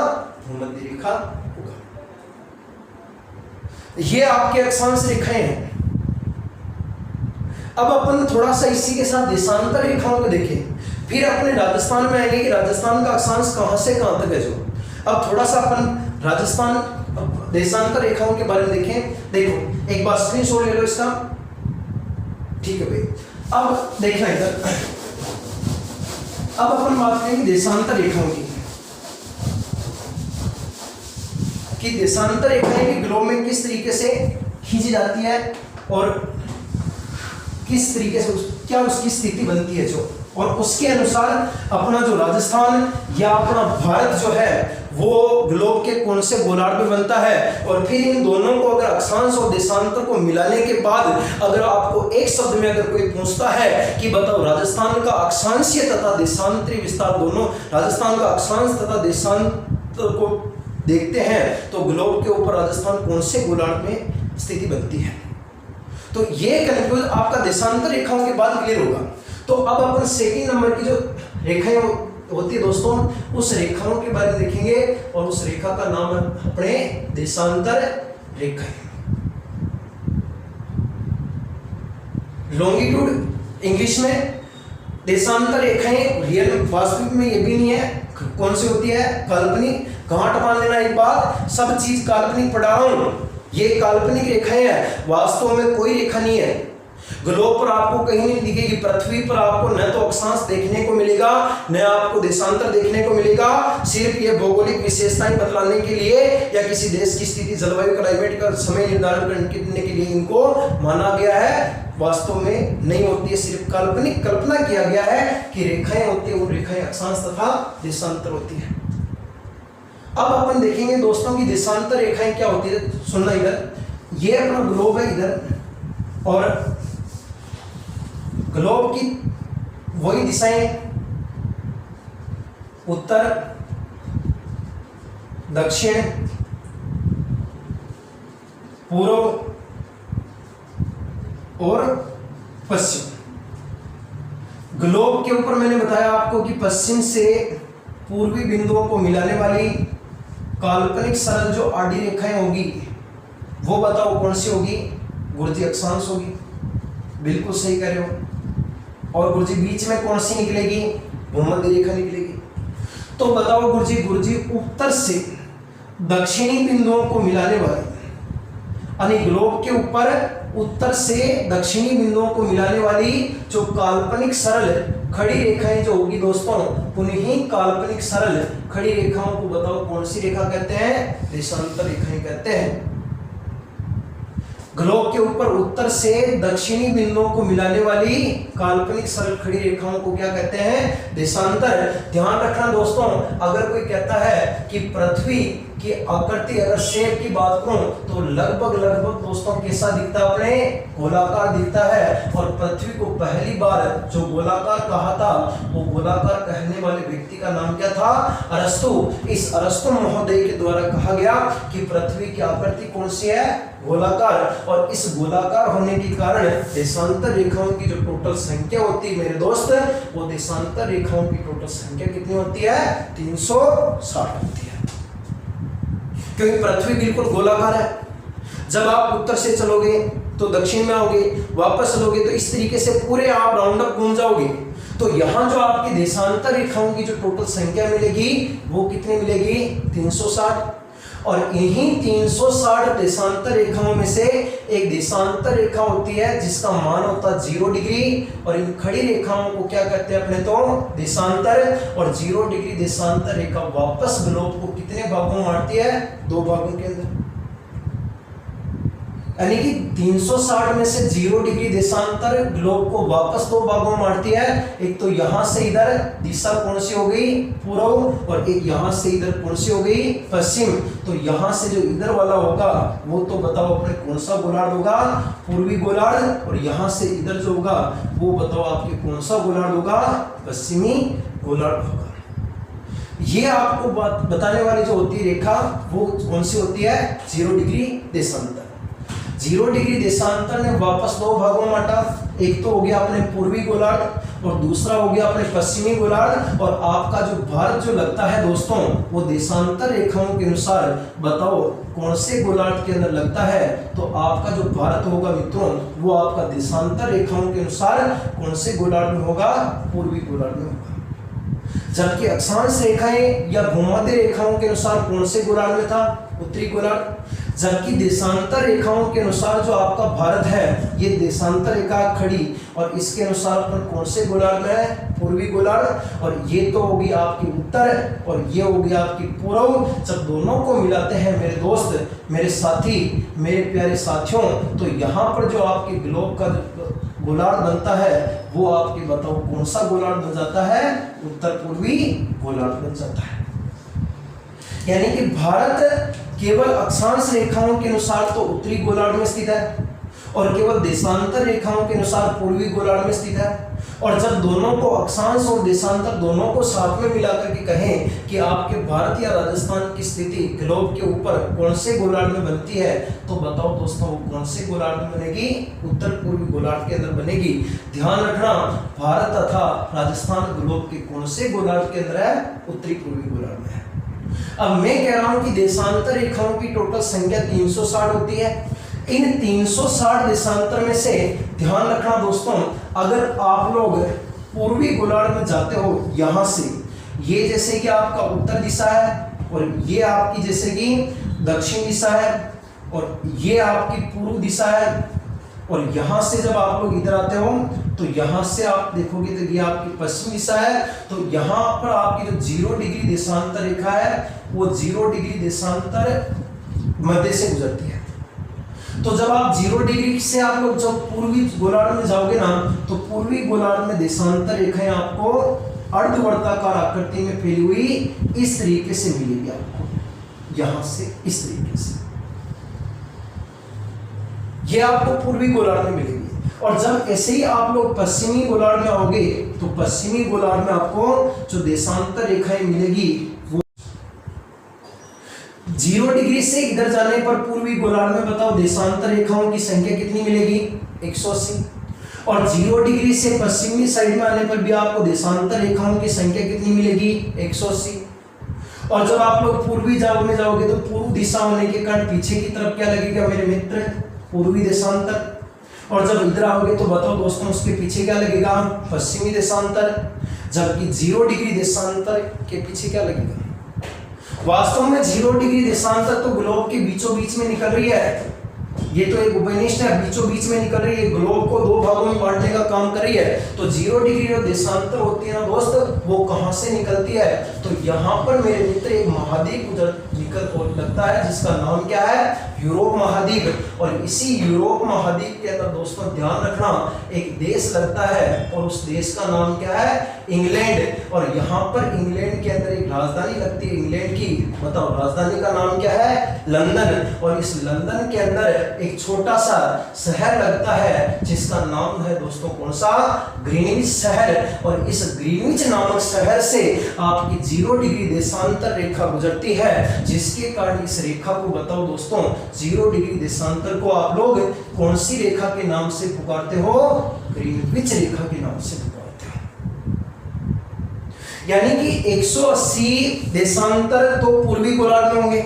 भूमध्य रेखा होगा। ये आपके अक्षांश रेखाएं हैं। अब अपन थोड़ा सा इसी के साथ देशांतर रेखाओं को देखें, फिर अपने राजस्थान में आएंगे कि राजस्थान का अक्षांश कहां से कहां तक है। जो अब थोड़ा सा अपन राजस्थान देशांतर रेखाओं के बारे में देखें। देखो एक बार स्क्रीनशॉट ले लो इसका, ठीक है भाई। अब देखना इधर, अब अपन बात करेंगे देशांतर रेखाओं की, कि देशांतर रेखाएं भी ग्लोब में किस तरीके से खींची जाती है और किस तरीके से क्या उसकी स्थिति बनती है जो, और उसके अनुसार अपना जो राजस्थान या अपना भारत जो है वो ग्लोब के कौन से गोलार्ध में बनता है। और फिर इन दोनों को अगर अक्षांश और देशांतर को मिलाने के बाद अगर आपको एक शब्द में अगर कोई पूछता है कि बताओ राजस्थान का अक्षांशीय तथा देशांतरी विस्तार दोनों, राजस्थान का अक्षांश तथा देशांतर को देखते हैं तो ग्लोब के ऊपर राजस्थान कौन से गोलार्ध में स्थिति बनती है। तो ये कंफ्यूज आपका देशांतर रेखाओं के बाद क्लियर होगा। तो अब अपन सेकंड नंबर की जो रेखाएं होती है दोस्तों, उस रेखाओं के बारे में देखेंगे, और उस रेखा का नाम है अपने देशांतर रेखा। लॉन्गिट्यूड इंग्लिश में, देशांतर रेखाएं रियल वास्तविक में ये भी नहीं है, कौन सी होती है? काल्पनिक। गांठ मान लेना एक बात, सब चीज काल्पनिक पढ़ा रहा हूं, ये काल्पनिक रेखाएं हैं, वास्तव में कोई रेखा नहीं है। ग्लोब पर आपको कहीं नहीं दिखेगी, पृथ्वी पर आपको न तो अक्षांश देखने को मिलेगा न आपको देशांतर देखने को मिलेगा। सिर्फ ये भौगोलिक विशेषताएं बतलाने के लिए या किसी देश की स्थिति, जलवायु, क्लाइमेट का समय निर्धारण करने के लिए इनको माना गया है, वास्तव में नहीं होती है, सिर्फ काल्पनिक कल्पना किया गया है कि रेखाएं होती है, वो रेखाएं अक्षांश तथा देशांतर होती है। अब अपन देखेंगे दोस्तों की देशांतर रेखाएं क्या होती है। सुनना इधर, ये अपना ग्लोब है इधर, और ग्लोब की वही दिशाएं उत्तर, दक्षिण, पूर्व और पश्चिम। ग्लोब के ऊपर मैंने बताया आपको कि पश्चिम से पूर्वी बिंदुओं को मिलाने वाली काल्पनिक सरल जो आड़ी रेखाएं होगी वो बताओ कौन सी होगी? गुरुजी अक्षांश होगी। बिल्कुल सही कह रहे हो। और गुरुजी बीच में कौन सी निकलेगी? भूमध्य रेखा निकलेगी। तो बताओ गुरुजी, गुरुजी उत्तर से दक्षिणी बिंदुओं को मिलाने वाली, यानी ग्लोब के ऊपर उत्तर से दक्षिणी बिंदुओं को मिलाने वाली जो काल्पनिक सरल खड़ी रेखाएं जो होगी दोस्तों, उन्हीं काल्पनिक सरल खड़ी रेखाओं को बताओ कौन सी रेखा कहते हैं? देशांतर रेखाएं कहते हैं। ग्लोब के ऊपर उत्तर से दक्षिणी बिंदुओं को मिलाने वाली काल्पनिक सरल खड़ी रेखाओं को क्या कहते हैं? देशांतर। ध्यान रखना दोस्तों, अगर कोई कहता है कि पृथ्वी की आकृति, अगर शेप की बात करूं तो लगभग दोस्तों कैसा दिखता है? अपने गोलाकार दिखता है। और पृथ्वी को पहली बार जो गोलाकार कहा था, वो गोलाकार कहने वाले व्यक्ति का नाम क्या था? अरस्तु। इस अरस्तु महोदय के द्वारा कहा गया कि पृथ्वी की आकृति कौन सी है? गोलाकार। और इस गोलाकार होने के कारण देशांतर रेखाओं की जो टोटल संख्या होती है मेरे दोस्त, वो देशांतर रेखाओं की टोटल संख्या कितनी होती है? 360 होती है। क्योंकि पृथ्वी बिल्कुल गोलाकार है। जब आप उत्तर से चलोगे तो दक्षिण में आओगे, वापस चलोगे तो इस तरीके से पूरे आप राउंड अप घूम जाओगे। तो यहाँ जो आपकी देशांतर रेखाओं की जो टोटल संख्या मिलेगी वो कितनी मिलेगी? 360। और इन्हीं 360 देशांतर रेखाओं में से एक देशांतर रेखा होती है जिसका मान होता है 0 डिग्री, और इन खड़ी रेखाओं को क्या कहते हैं अपने तो देशांतर। और 0 डिग्री देशांतर रेखा वापस ग्लोब को कितने भागों में बांटती है? 2 भागों के अंदर। यानी कि 360 में से 0 डिग्री देशांतर ग्लोब को वापस 2 भागों में बांटती है। एक तो यहां से इधर दिशा कौन सी हो गई? पूर्व, और एक यहां से इधर कौन सी हो गई? पश्चिम। तो यहां से जो इधर वाला होगा वो तो बताओ अपने कौन सा गोलार्ध होगा? पूर्वी गोलार्ध। और यहां से इधर जो होगा वो बताओ आपके कौन सा गोलार्ध होगा? पश्चिमी गोलार्ध होगा। ये आपको बात बताने वाली जो होती है रेखा वो कौन सी होती है? 0 डिग्री देशांतर। 0 डिग्री देशांतर ने वापस 2 भागों में बांटा। एक तो हो गया अपने पूर्वी गोलार्ध और दूसरा हो गया अपने पश्चिमी गोलार्ध। और आपका जो भारत जो लगता है दोस्तों वो देशांतर रेखाओं के अनुसार बताओ कौन से गोलार्ध के अंदर लगता है? तो आपका जो भारत होगा मित्रों वो आपका देशांतर रेखाओं के अनुसार कौन से गोलार्ध में होगा? पूर्वी गोलार्ध में होगा। जबकि अक्षांश रेखाएं या भूमध्य रेखाओं के अनुसार कौन से गोलार्ध में था? उत्तरी गोलार्ध। जबकि देशांतर रेखाओं के अनुसार जो आपका भारत है ये देशांतर रेखा खड़ी, और इसके अनुसार अपन कौन से गोलार्ध में है? पूर्वी गोलार्ध। और ये तो होगी आपकी उत्तर और ये होगी आपकी पूर्व। जब दोनों को मिलाते हैं मेरे दोस्त, मेरे साथी, मेरे प्यारे साथियों, तो यहाँ पर जो आपके ग्लोब का गोलार्ध बनता है वो आपके बताओ कौन सा गोलार्ध बन जाता है? उत्तर पूर्वी गोलार्ध बन जाता है। यानी कि भारत केवल अक्षांश रेखाओं के अनुसार तो उत्तरी गोलार्ध में स्थित है और केवल देशांतर रेखाओं के अनुसार पूर्वी गोलार्ध में स्थित है। और जब दोनों को अक्षांश और देशांतर दोनों को साथ में मिलाकर के कहें कि आपके भारत या राजस्थान की स्थिति ग्लोब के ऊपर कौन से गोलार्ध में बनती है, तो बताओ दोस्तों वो कौन से गोलार्ध में बनेगी? उत्तर पूर्वी गोलार्ध के अंदर बनेगी। ध्यान रखना भारत तथा राजस्थान ग्लोब के कौन से गोलार्ध के अंदर है? उत्तरी पूर्वी गोलार्ध में है। अब मैं कह रहा हूं कि देशांतर रेखाओं की टोटल संख्या 360 होती है। इन 360 देशांतर में से ध्यान रखना दोस्तों, अगर आप लोग पूर्वी गोलार्ध में जाते हो यहां से, ये जैसे कि आपका उत्तर दिशा है और ये आपकी जैसे कि दक्षिण दिशा है और ये आपकी पूर्व दिशा है, और यहां से जब आप लोग इधर आते हो तो यहां से आप देखोगे तो ये आपकी पश्चिम दिशा है। तो यहां पर आपकी जो 0 डिग्री देशांतर रेखा है वो 0 डिग्री देशांतर मध्य से गुजरती है। तो जब आप 0 डिग्री से आप लोग जब पूर्वी गोलार्ध में जाओगे ना, तो पूर्वी गोलार्ध में देशांतर रेखाएं आपको अर्धवर्ताकार आकृति में फैली हुई इस तरीके से मिलेगी आपको, यहां से इस तरीके से ये आपको पूर्वी गोलार्ध में मिलेगी। और जब ऐसे ही आप लोग पश्चिमी गोलार्ध में आओगे तो पश्चिमी गोलार्ध में आपको जो देशांतर रेखाएं मिलेगी वो 0 डिग्री से इधर जाने पर पूर्वी गोलार्ध में बताओ देशांतर रेखाओं की संख्या कितनी मिलेगी? 180। और 0 डिग्री से पश्चिमी साइड में आने पर भी आपको देशांतर रेखाओं की संख्या कितनी मिलेगी? 180। और जब आप लोग पूर्वी में जाओगे तो पूर्व दिशा होने के कारण पीछे की तरफ क्या लगेगा मेरे मित्र? पूर्वी देशांतर। और जब इधर आओगे तो बताओ दोस्तों उसके पीछे क्या लगेगा? पश्चिमी देशांतर। जबकि 0 डिग्री देशांतर के पीछे क्या लगेगा? वास्तव में 0 डिग्री देशांतर तो ग्लोब के बीचों बीच में निकल रही है। ये तो एक उपनिष्ठ है, बीचों बीच में निकल रही है, ग्लोब को 2 भागों में बांटने का काम कर रही है। तो 0 डिग्री जो देशांतर होती है ना दोस्त, वो कहां से निकलती है? तो यहाँ पर मेरे मित्र एक महाद्वीप निकल लगता है जिसका नाम क्या है? यूरोप महाद्वीप। और इसी यूरोप महाद्वीप के अंदर दोस्तों ध्यान रखना एक देश लगता है और उस देश का नाम क्या है? इंग्लैंड। और यहाँ पर इंग्लैंड के अंदर एक राजधानी लगती है इंग्लैंड की, बताओ राजधानी का नाम क्या है? लंदन। और इस लंदन के अंदर एक छोटा सा शहर लगता है जिसका नाम है दोस्तों कौन सा? ग्रीनविच शहर। और इस ग्रीनविच नामक शहर से आपकी 0 डिग्री देशांतर रेखा गुजरती है, जिसके कारण इस रेखा को बताओ दोस्तों 0 डिग्री देशांतर को आप लोग कौन सी रेखा के नाम से पुकारते हो? ग्रीनविच रेखा के नाम से पुकारते हो। यानी कि 180 देशांतर तो पूर्वी गोलार्ध में होंगे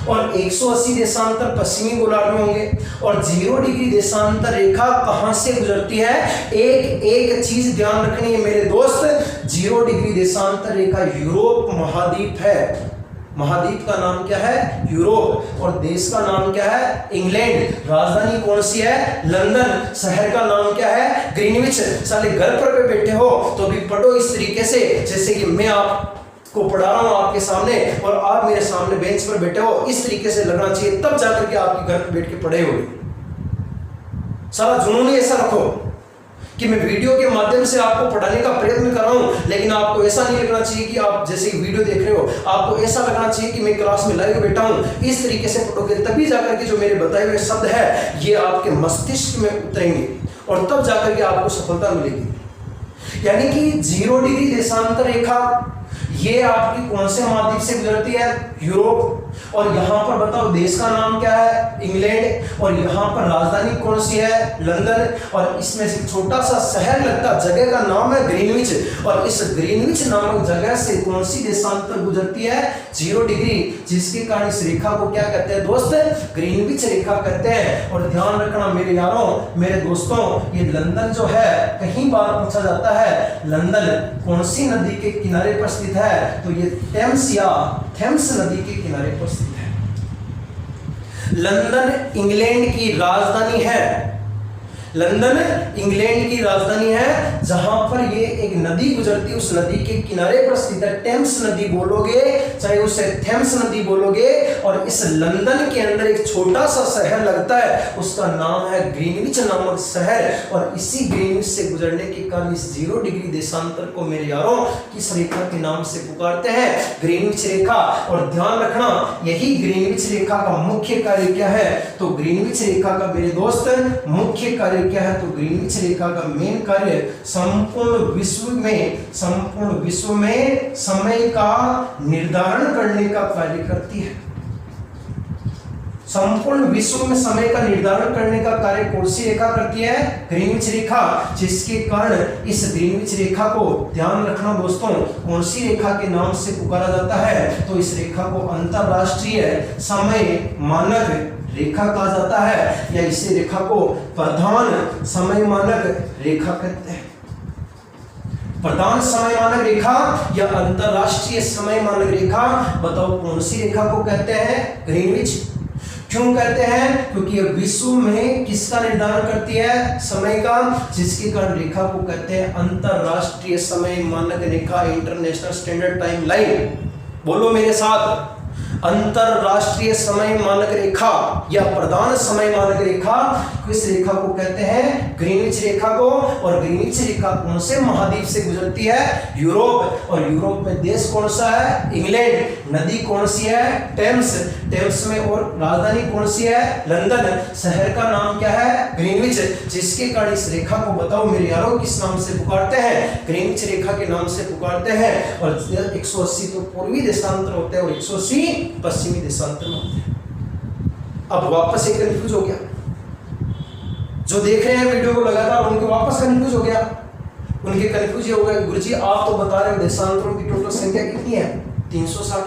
और 180 देशांतर पश्चिमी गोलार्ध में होंगे। और 0 डिग्री देशांतर रेखा कहां से गुजरती है? एक चीज ध्यान रखनी है मेरे दोस्त, 0 डिग्री देशांतर रेखा यूरोप महाद्वीप है। महाद्वीप का नाम क्या है? यूरोप। और देश का नाम क्या है? इंग्लैंड। राजधानी कौन सी है? लंदन। शहर का नाम क्या है? ग्रीनविच। साले घर पर बैठे हो तो भी पढ़ो इस तरीके से जैसे कि मैं आपको पढ़ा रहा हूं आपके सामने और आप मेरे सामने बेंच पर बैठे हो, इस तरीके से लगना चाहिए, तब जाकर के आपके घर पर बैठ के पढ़े हो। सारा जुनून ही ऐसा रखो कि मैं वीडियो के माध्यम से आपको पढ़ाने का प्रयत्न कर रहा हूं, लेकिन आपको ऐसा नहीं लगना चाहिए कि आप जैसे कि वीडियो देख रहे हो, आपको ऐसा लगना चाहिए कि मैं क्लास में लाइव बैठा हूं। इस तरीके से पढ़ोगे तभी जाकर के जो मेरे बताए हुए शब्द है ये आपके मस्तिष्क में उतरेंगे और तब जाकर के आपको सफलता मिलेगी। यानी कि 0 डिग्री देशांतर रेखा ये आपकी कौन से महाद्वीप से गुजरती है? यूरोप। और यहाँ पर बताओ देश का नाम क्या है? इंग्लैंड। और यहाँ पर राजधानी कौन सी है? लंदन। और इसमें से छोटा सा शहर लगता जगह का नाम है ग्रीनविच। और इस ग्रीनविच नामक जगह से कौन सी देशांतर गुजरती है? 0 डिग्री, जिसके कारण इस रेखा को क्या कहते हैं दोस्त? ग्रीनविच रेखा कहते हैं। और ध्यान रखना मेरे यारों, मेरे दोस्तों, ये लंदन जो है कहीं बार पूछा जाता है, लंदन कौन सी नदी के किनारे पर स्थित है? तो ये टेम्स या थेम्स नदी के किनारे पर स्थित है। लंदन इंग्लैंड की राजधानी है। लंदन इंग्लैंड की राजधानी है, जहां पर ये एक नदी गुजरती है, उस नदी के किनारे पर स्थित है। टेम्स नदी बोलोगे चाहे उसे थेम्स नदी बोलोगे। और इस लंदन के अंदर एक छोटा सा शहर लगता है, उसका नाम है ग्रीनविच नामक शहर। और इसी ग्रीनविच से गुजरने के कारण इस 0 डिग्री देशांतर को मेरे यारों किस रेखा के नाम से पुकारते हैं? ग्रीनविच रेखा। और ध्यान रखना यही ग्रीनविच रेखा का मुख्य कार्य क्या है? तो ग्रीनविच रेखा का मेरे दोस्त मुख्य कार्य क्या है? तो ग्रीनविच रेखा का मेन कार्य संपूर्ण विश्व में समय का निर्धारण करने का कार्य करती है। संपूर्ण विश्व में समय का निर्धारण करने का कार्य कौन सी रेखा करती है? ग्रीनविच रेखा। जिसके कारण इस ग्रीनविच रेखा को ध्यान रखना दोस्तों, कौन सी रेखा के नाम से पुकारा जाता है? तो इस रेखा को अंतरराष्ट्रीय समय मानक रेखा कहा जाता है, या इसी रेखा को प्रधान समय मानक रेखा कहते हैं। प्रधान समय मानक रेखा या अंतरराष्ट्रीय समय मानक रेखा, बताओ कौन सी रेखा को कहते हैं? ग्रीनविच। क्यों कहते हैं? क्योंकि यह विश्व में किसका निर्धारण करती है? समय का। जिसके कारण रेखा को कहते हैं अंतरराष्ट्रीय समय मानक रेखा, इंटरनेशनल स्टैंडर्ड टाइम लाइन। बोलो मेरे साथ, अंतरराष्ट्रीय समय मानक रेखा या प्रधान समय मानक रेखा, किस रेखा को कहते हैं? ग्रीनविच रेखा को। और ग्रीनविच रेखा कौन से महाद्वीप से गुजरती है? यूरोप। और यूरोप में देश कौन सा है? इंग्लैंड। नदी कौन सी है? टेम्स। टेम्स में और राजधानी कौन सी है? लंदन। शहर का नाम क्या है? ग्रीनविच। जिसके कारण इस रेखा को बताओ मेरे यारों किस नाम से पुकारते हैं? ग्रीनविच रेखा के नाम से पुकारते हैं। और 180 तो पूर्वी देशांतर होते हैं और 180 पश्चिमी देशांतर में होते हैं। अब वापस एक कंफ्यूज हो गया, जो देख रहे हैं वीडियो को लगातार उनके वापस कंफ्यूज हो गया। उनके कंफ्यूज ये हो गया, गुरुजी आप तो बता रहे हो देशांतरों की टोटल संख्या कितनी है? 360,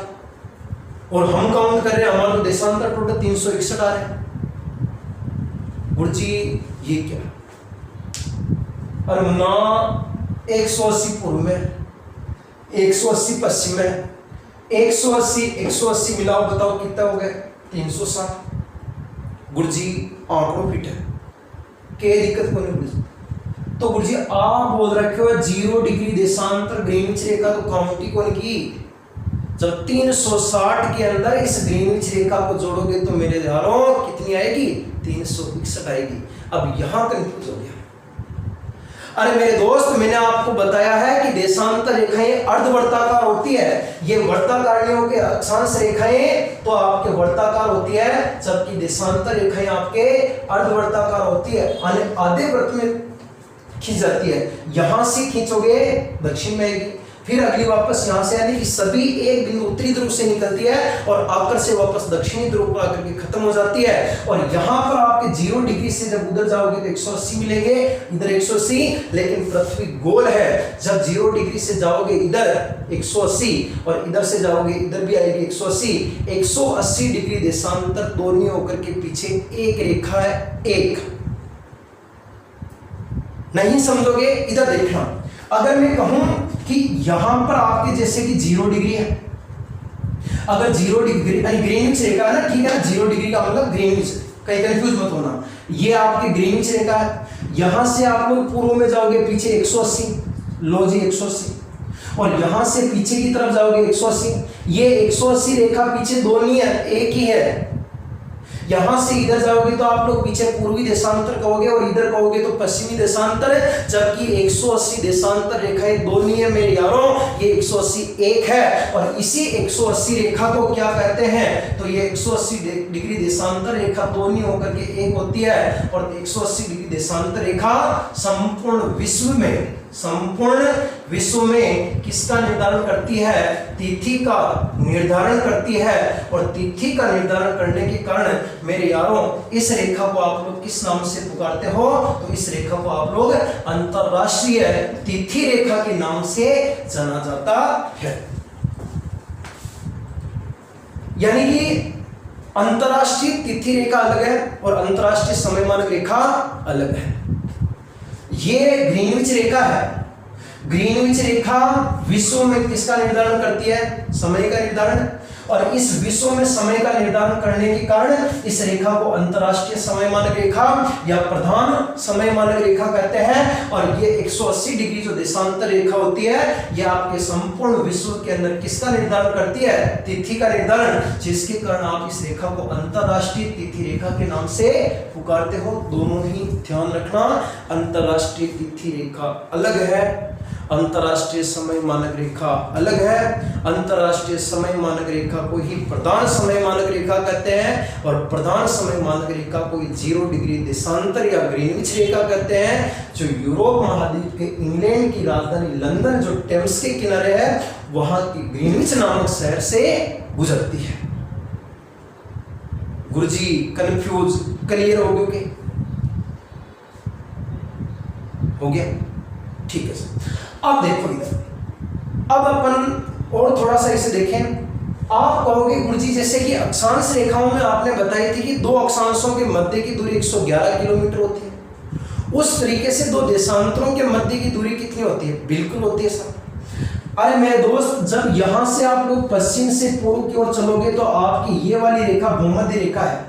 और हम काउंट कर रहे हैं हमारा तो देशांतर टोटल 361 आ रहे हैं। गुरुजी ये क्या? और ना 180 पूर्व में, 180 पश्चिम में, 180 मिलाओ, बताओ कितना हो गया? 360। गुरुजी आंकड़ों फिट है, क्या दिक्कत को नहीं गुरुजी? तो गुरुजी आप बोल रखे हो 0 डिग्री देशांतर ग्रीनविच रेखा तो काउंट ही कौन की? जब 360 के अंदर इस ग्रीनविच रेखा को जोड़ोगे तो मेरे यारों कितनी आएगी? 361 आएगी। अब यहां कंफ्यूज हो गया। अरे मेरे दोस्त, मैंने आपको बताया है कि देशांतर रेखाएं अर्धवर्ताकार होती है। ये वर्ताकार नहीं होगी, अक्षांश रेखाएं तो आपके वर्ताकार होती है, जबकि देशांतर रेखाएं आपके अर्धवर्ताकार होती है, आधे वृत्त में खींच जाती है। यहां से खींचोगे दक्षिण में आएगी, फिर अगली वापस यहां से, यानी कि सभी एक बिंदु उत्तरी ध्रुव से निकलती है और आकर से वापस दक्षिणी ध्रुव पर आकर के खत्म हो जाती है। और यहां पर आपके 0 डिग्री से जब उधर जाओगे तो 180 मिलेंगे, इधर 180, लेकिन पृथ्वी गोल है। जब 0 डिग्री से जाओगे इधर 180 और इधर से जाओगे इधर भी आएगी 180। 180 डिग्री देशांतर दोनों होकर के पीछे एक रेखा है, एक। नहीं समझोगे? इधर देखना, अगर मैं कहूं कि यहां पर आपके जैसे कि 0 डिग्री है, अगर 0 डिग्री ग्रीनविच रेखा है ना, ठीक है ना, 0 डिग्री का मतलब ग्रीनविच, कहीं कंफ्यूज मत होना, ये आपकी ग्रीनविच रेखा है। यहां से आप लोग पूर्व में जाओगे पीछे 180, लो जी 180, और यहां से पीछे की तरफ जाओगे 180, ये 180 रेखा पीछे दो नहीं है, एक ही है। यहां से इधर जाओगे तो आप लोग पीछे पूर्वी देशांतर कहोगे और इधर कहोगे तो पश्चिमी देशांतर, जबकि 180 देशांतर रेखाएं दो नहीं है मेरे यारों, ये 180 एक है। और इसी 180 रेखा को क्या कहते हैं, तो ये 180 डिग्री देशांतर रेखा दो नहीं होकर के एक होती है। और 180 डिग्री देशांतर रेखा संपूर्ण विश्व में किसका निर्धारण करती है, तिथि का निर्धारण करती है। और तिथि का निर्धारण करने के कारण मेरे यारों इस रेखा को आप लोग किस नाम से पुकारते हो, तो इस रेखा को आप लोग अंतरराष्ट्रीय तिथि रेखा के नाम से जाना जाता है। यानी कि अंतरराष्ट्रीय तिथि रेखा अलग है और अंतरराष्ट्रीय समय मानक रेखा अलग है। ये ग्रीनविच रेखा है। ग्रीनविच रेखा विश्व में किसका निर्धारण करती है, समय का निर्धारण। और इस विश्व में समय का निर्धारण करने के कारण इस रेखा को अंतरराष्ट्रीय समय मानक रेखा या प्रधान समय मानक रेखा कहते हैं। और ये 180 डिग्री जो देशांतर रेखा होती है, ये आपके संपूर्ण विश्व के अंदर किसका निर्धारण करती है, तिथि का निर्धारण, जिसके कारण आप इस रेखा को अंतरराष्ट्रीय तिथि रेखा के नाम से पुकारते हो। दोनों ही ध्यान रखना, अंतरराष्ट्रीय तिथि रेखा अलग है, अंतरराष्ट्रीय समय मानक रेखा अलग है। अंतरराष्ट्रीय समय मानक रेखा को ही प्रधान समय मानक रेखा कहते हैं और प्रधान समय मानक रेखा को 0 डिग्री देशांतर या ग्रीनविच रेखा कहते हैं, जो यूरोप महाद्वीप के इंग्लैंड की राजधानी लंदन जो टेम्स के किनारे है, वहां की ग्रीनविच नामक शहर से गुजरती है। गुरुजी कंफ्यूज क्लियर हो गए, हो गया, ठीक है सर। अब देखो इधर, अब अपन और थोड़ा सा इसे देखें। आप कहोगे गुरुजी जैसे कि अक्षांश रेखाओं में आपने बताई थी कि दो अक्षांशों के मध्य की दूरी 111 किलोमीटर होती है, उस तरीके से दो देशांतरों के मध्य की दूरी कितनी होती है, बिल्कुल होती है सर। अरे मेरे दोस्त, जब यहां से आप लोग पश्चिम से पूर्व की ओर चलोगे तो आपकी ये वाली रेखा भूमध्य रेखा है।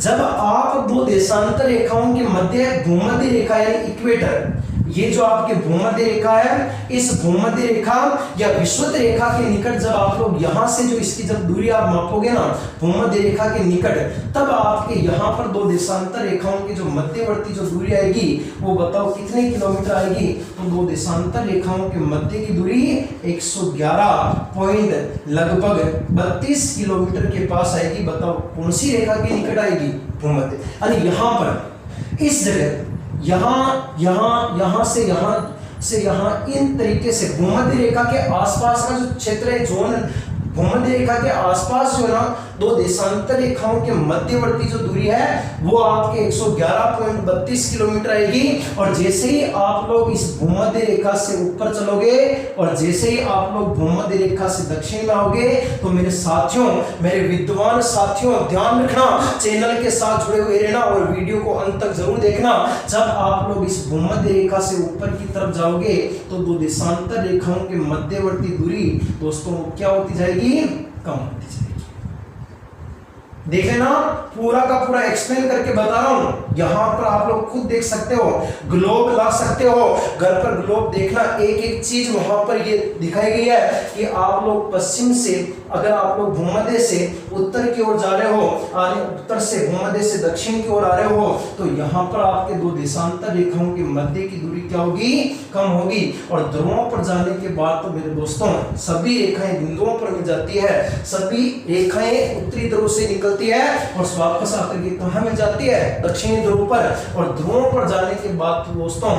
जब आप दो देशांतर रेखाओं के मध्य भूमध्य रेखा यानी इक्वेटर, ये जो आपके भूमध्य रेखा है, इस भूमध्य रेखा या विषुवत रेखा के निकट जब आप लोग यहां से जो इसकी जब दूरी आप मापोगे ना भूमध्य रेखा के निकट, तब आपके यहाँ पर दो देशांतर रेखाओं की जो मध्यवर्ती जो दूरी आएगी वो बताओ कितने किलोमीटर आएगी, तो दो देशांतर रेखाओं के मध्य की दूरी 111 पॉइंट लगभग 32 किलोमीटर के पास आएगी। बताओ कौन सी रेखा के निकट आएगी, भूमध्य। अरे यहाँ पर इस जगह यहाँ से यहाँ इन तरीके से भूमध्य रेखा के आसपास का जो क्षेत्र है, जोन भूमध्य रेखा के आसपास जो है ना दो देशांतर रेखाओं के मध्यवर्ती जो दूरी है वो आपके 111.32 किलोमीटर आएगी। और जैसे ही आप लोग इस भूमध्य रेखा से ऊपर चलोगे और जैसे ही आप लोग भूमध्य रेखा से दक्षिण में आओगे, तो मेरे साथियों, मेरे विद्वान साथियों, ध्यान रखना, चैनल के साथ जुड़े हुए रहना और वीडियो को अंत तक जरूर देखना। जब आप लोग इस भूमध्य रेखा से ऊपर की तरफ जाओगे तो दो देशांतर रेखाओं के मध्यवर्ती दूरी दोस्तों क्या होती जाएगी, कम होती जाएगी। देख लेना, पूरा का पूरा एक्सप्लेन करके बता रहा हूं। यहां पर आप लोग खुद देख सकते हो, ग्लोब ला सकते हो, घर पर ग्लोब देखना, एक एक चीज वहां पर ये दिखाई गई है कि आप लोग पश्चिम से, अगर आप लोग भूमध्य से उत्तर की ओर जा रहे हो, उत्तर से भूमध्य से दक्षिण की ओर आ रहे हो, तो यहाँ पर आपके दो देशांतर रेखाओं के मध्य की दूरी क्या होगी, कम होगी। और ध्रुवों पर जाने के बाद तो मेरे दोस्तों सभी रेखाएं बिंदुओं पर मिल जाती है, सभी रेखाएं उत्तरी ध्रुव से निकलती है और वापस आकर के कहाँ मिल जाती है, दक्षिणी ध्रुव पर। और ध्रुवों पर जाने के बाद तो दोस्तों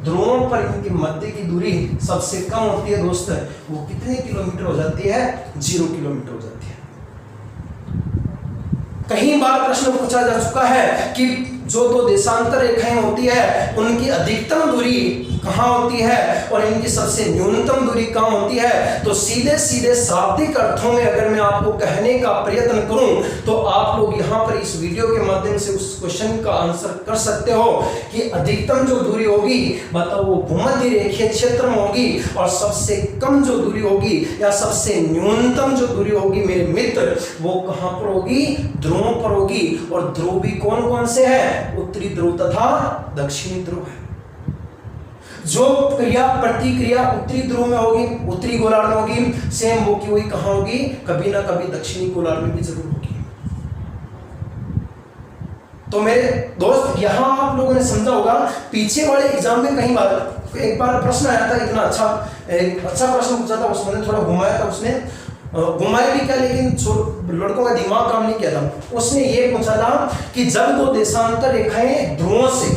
ध्रुवों पर इनके मध्य की दूरी सबसे कम होती है दोस्त, वो कितने किलोमीटर हो जाती है, 0 किलोमीटर हो जाती है। कई बार प्रश्न पूछा जा चुका है कि जो दो देशांतर रेखाएं होती है उनकी अधिकतम दूरी कहाँ होती है और इनकी सबसे न्यूनतम दूरी कहाँ होती है। तो सीधे सीधे शाब्दिक अर्थों में अगर मैं आपको कहने का प्रयत्न करूं तो आप लोग यहाँ पर इस वीडियो के माध्यम से उस क्वेश्चन का आंसर कर सकते हो कि अधिकतम जो दूरी होगी बताओ वो भूमध्य रेखीय क्षेत्र में होगी, और सबसे कम जो दूरी होगी या सबसे न्यूनतम जो दूरी होगी मेरे मित्र वो कहाँ पर होगी, ध्रुवों पर होगी। और ध्रुव भी कौन कौन से है, उत्तरी ध्रुव तथा दक्षिणी ध्रुव है। जो क्रिया प्रतिक्रिया उत्तरी ध्रुव में होगी, उत्तरी गोलार्ध में होगी, सेम वो की वही कहां होगी, कभी ना कभी दक्षिणी गोलार्ध में भी जरूर होगी। तो मेरे दोस्त यहां आप लोगों ने समझा होगा, पीछे वाले एग्जाम में कहीं बार एक बार प्रश्न आया था, इतना अच्छा प्रश्न पूछा था, उसने थोड़ा घुमाया था, उसने घुमाया भी क्या लेकिन लड़कों का दिमाग काम नहीं किया था। उसने ये पूछा था कि जब दो देशांतर रेखाएं ध्रुवों से,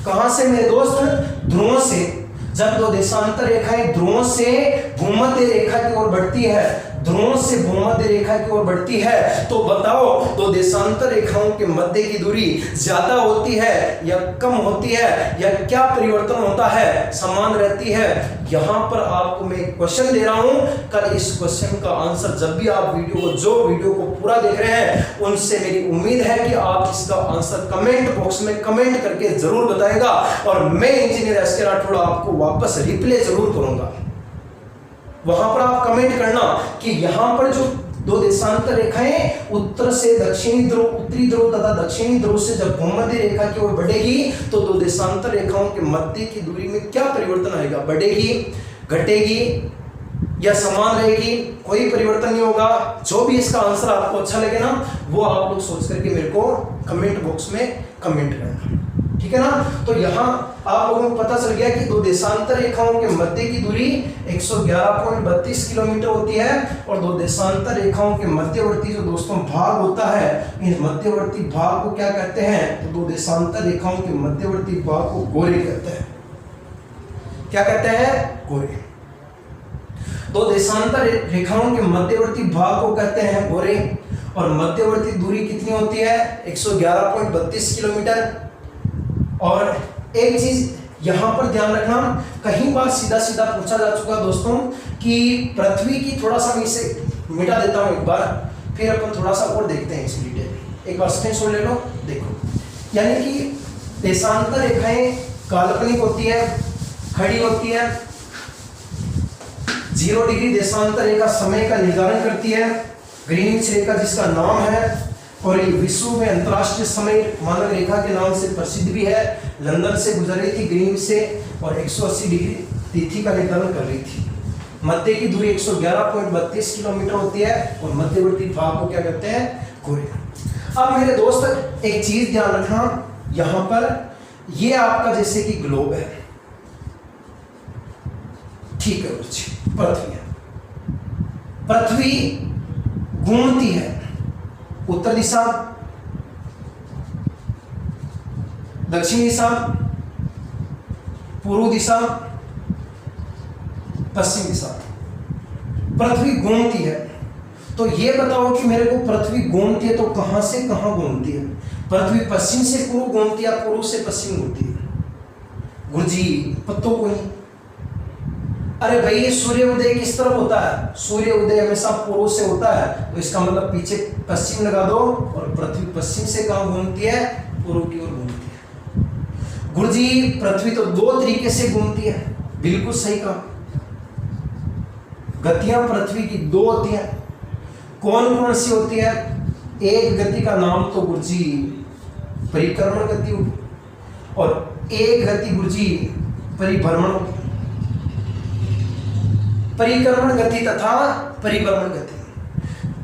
कहां से मेरे दोस्त, ध्रुवों से, जब दो देशांतर रेखाएं ध्रुवों से भूमध्य रेखा की ओर बढ़ती है, ध्रुवों से भूमध्य रेखा की ओर बढ़ती है, तो बताओ दो देशांतर रेखाओं के मध्य की दूरी ज्यादा होती है या कम होती है, या क्या परिवर्तन होता है, समान रहती है। यहां पर आपको मैं एक क्वेश्चन दे रहा हूं, कल इस क्वेश्चन का आंसर जब भी आप वीडियो को पूरा देख रहे हैं, उनसे मेरी उम्मीद है कि आप इसका आंसर कमेंट बॉक्स में कमेंट करके जरूर बताएगा, और मैं इंजीनियर एस के राठौड़ आपको वापस रिप्ले जरूर करूंगा। वहां पर आप कमेंट करना कि यहां पर जो दो देशांतर रेखाएं उत्तर से दक्षिणी ध्रुव, उत्तरी ध्रुव तथा दक्षिणी ध्रुव से जब भूमध्य रेखा की ओर बढ़ेगी तो दो देशांतर रेखाओं के मध्य की दूरी में क्या परिवर्तन आएगा, बढ़ेगी, घटेगी या समान रहेगी, कोई परिवर्तन नहीं होगा। जो भी इसका आंसर आपको अच्छा लगे ना, वो आप लोग सोच करके मेरे को कमेंट बॉक्स में कमेंट करना, ठीक है ना। तो यहाँ आप लोगों को पता चल गया कि दो देशांतर रेखाओं के मध्य की दूरी 111.32 किलोमीटर होती है, और दो देशांतर रेखाओं के मध्यवर्ती जो दोस्तों भाग होता है, इन मध्यवर्ती भाग को क्या कहते हैं, तो दो देशांतर रेखाओं के मध्यवर्ती भाग को गोरे कहते हैं। क्या कहते हैं, गोरे। दो देशांतर रेखाओं के मध्यवर्ती भाग को कहते हैं गोरे, और मध्यवर्ती दूरी कितनी होती है, 111.32 किलोमीटर। और एक चीज यहां पर ध्यान रखना, कहीं बार सीधा सीधा पूछा जा चुका दोस्तों कि पृथ्वी की, थोड़ा सा मैं इसे मिटा देता हूं एक बार, फिर अपन थोड़ा सा और देखते हैं इस डिटेल। एक बार स्क्रीनशॉट ले लो, देखो, यानी कि देशांतर रेखाएं काल्पनिक होती है, खड़ी होती है, 0 डिग्री देशांतर रेखा समय का निर्धारण करती है, ग्रीनिच रेखा जिसका नाम है, और ये विश्व में अंतरराष्ट्रीय समय मानक रेखा के नाम से प्रसिद्ध भी है। लंदन से गुजर रही थी ग्रीनिच से, और 180 डिग्री तिथि का निर्धारण कर रही थी। मध्य की दूरी 111.32 किलोमीटर होती है, और मध्यवर्ती भाग को क्या कहते हैं, गोरे। अब मेरे दोस्त एक चीज ध्यान रखना, यहां पर ये आपका जैसे कि ग्लोब है, ठीक है, पृथ्वी है, पृथ्वी घूमती है उत्तर दिशा, दक्षिण दिशा, पूर्व दिशा, पश्चिम दिशा, पृथ्वी घूमती है। तो ये बताओ कि मेरे को पृथ्वी घूमती है तो कहां से कहां घूमती है, पृथ्वी पश्चिम से पूर्व घूमती है या पूर्व से पश्चिम घूमती है, गुरुजी पत्तों को नहीं। अरे भाई ये सूर्य उदय किस तरफ होता है, सूर्य उदय हमेशा पूर्व से होता है, तो इसका मतलब पीछे पश्चिम लगा दो, और पृथ्वी पश्चिम से कहां घूमती है, पूर्व की ओर घूमती है। गुरुजी पृथ्वी तो 2 तरीके से घूमती है, बिल्कुल सही कहा, गतियां पृथ्वी की 2 होती है। कौन कौन सी होती है, एक गति का नाम तो गुरुजी परिक्रमण गति, और एक गति गुरुजी परिभ्रमण, परिक्रमण गति तथा परिभ्रमण गति।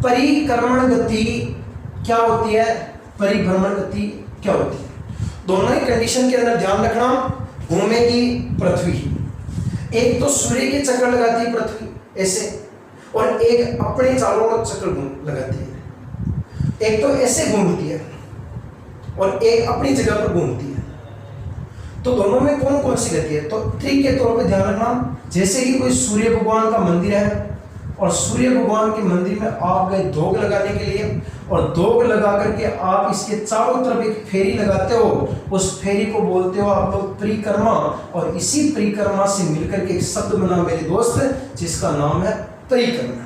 परिक्रमण गति क्या होती है, परिभ्रमण गति क्या होती है, दोनों ही कंडीशन के अंदर ध्यान रखना, घूमेगी पृथ्वी, एक तो सूर्य के चक्कर लगाती है पृथ्वी ऐसे, और एक अपने चारों ओर चक्कर लगाती है, एक तो ऐसे घूमती है और एक अपनी जगह पर घूमती है। तो दोनों में कौन कौन सी गति है, तो ट्रिक के तौर पे ध्यान रखना, जैसे कि कोई सूर्य भगवान का मंदिर है, और सूर्य भगवान के मंदिर में आप गए धोख लगाने के लिए, और धोख लगा करके आप इसके चारों तरफ एक फेरी लगाते हो, उस फेरी को बोलते हो आप लोग परिक्रमा, और इसी परिक्रमा से मिलकर के एक शब्द बना मेरे दोस्त, जिसका नाम है परिक्रमा।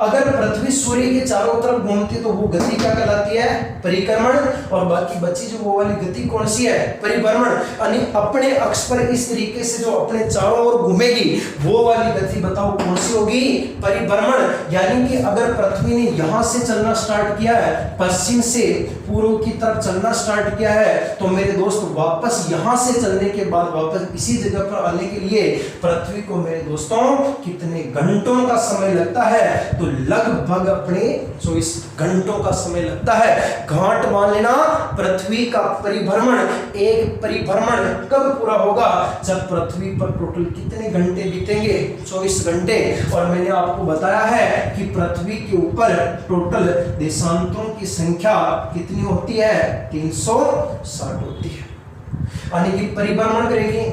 अगर पृथ्वी सूर्य के चारों तरफ घूमती तो वो गति क्या कहलाती है? परिक्रमण। और बाकी बची जो वो वाली गति कौन सी है? परिभ्रमण। यानी अपने अक्ष पर इस तरीके से जो अपने चारों ओर घूमेगी वो वाली गति बताओ कौन सी होगी? परिभ्रमण। यानी कि अगर पृथ्वी ने यहां से चलना स्टार्ट किया है, पश्चिम से पूर्व की तरफ चलना स्टार्ट किया है, तो मेरे दोस्त वापस यहां से चलने के बाद वापस इसी जगह पर आने के लिए पृथ्वी को मेरे दोस्तों कितने घंटों का समय लगता है? तो लगभग अपने 24 घंटों का समय लगता है। घाट मान लेना, पृथ्वी का परिभ्रमण, एक परिभ्रमण कब पूरा होगा? जब पृथ्वी पर टोटल कितने घंटे बीतेंगे? 24 घंटे। और मैंने आपको बताया है कि पृथ्वी के ऊपर टोटल देशांतरों की संख्या कितनी होती है? 360 होती है। यानी कि परिभ्रमण करेगी,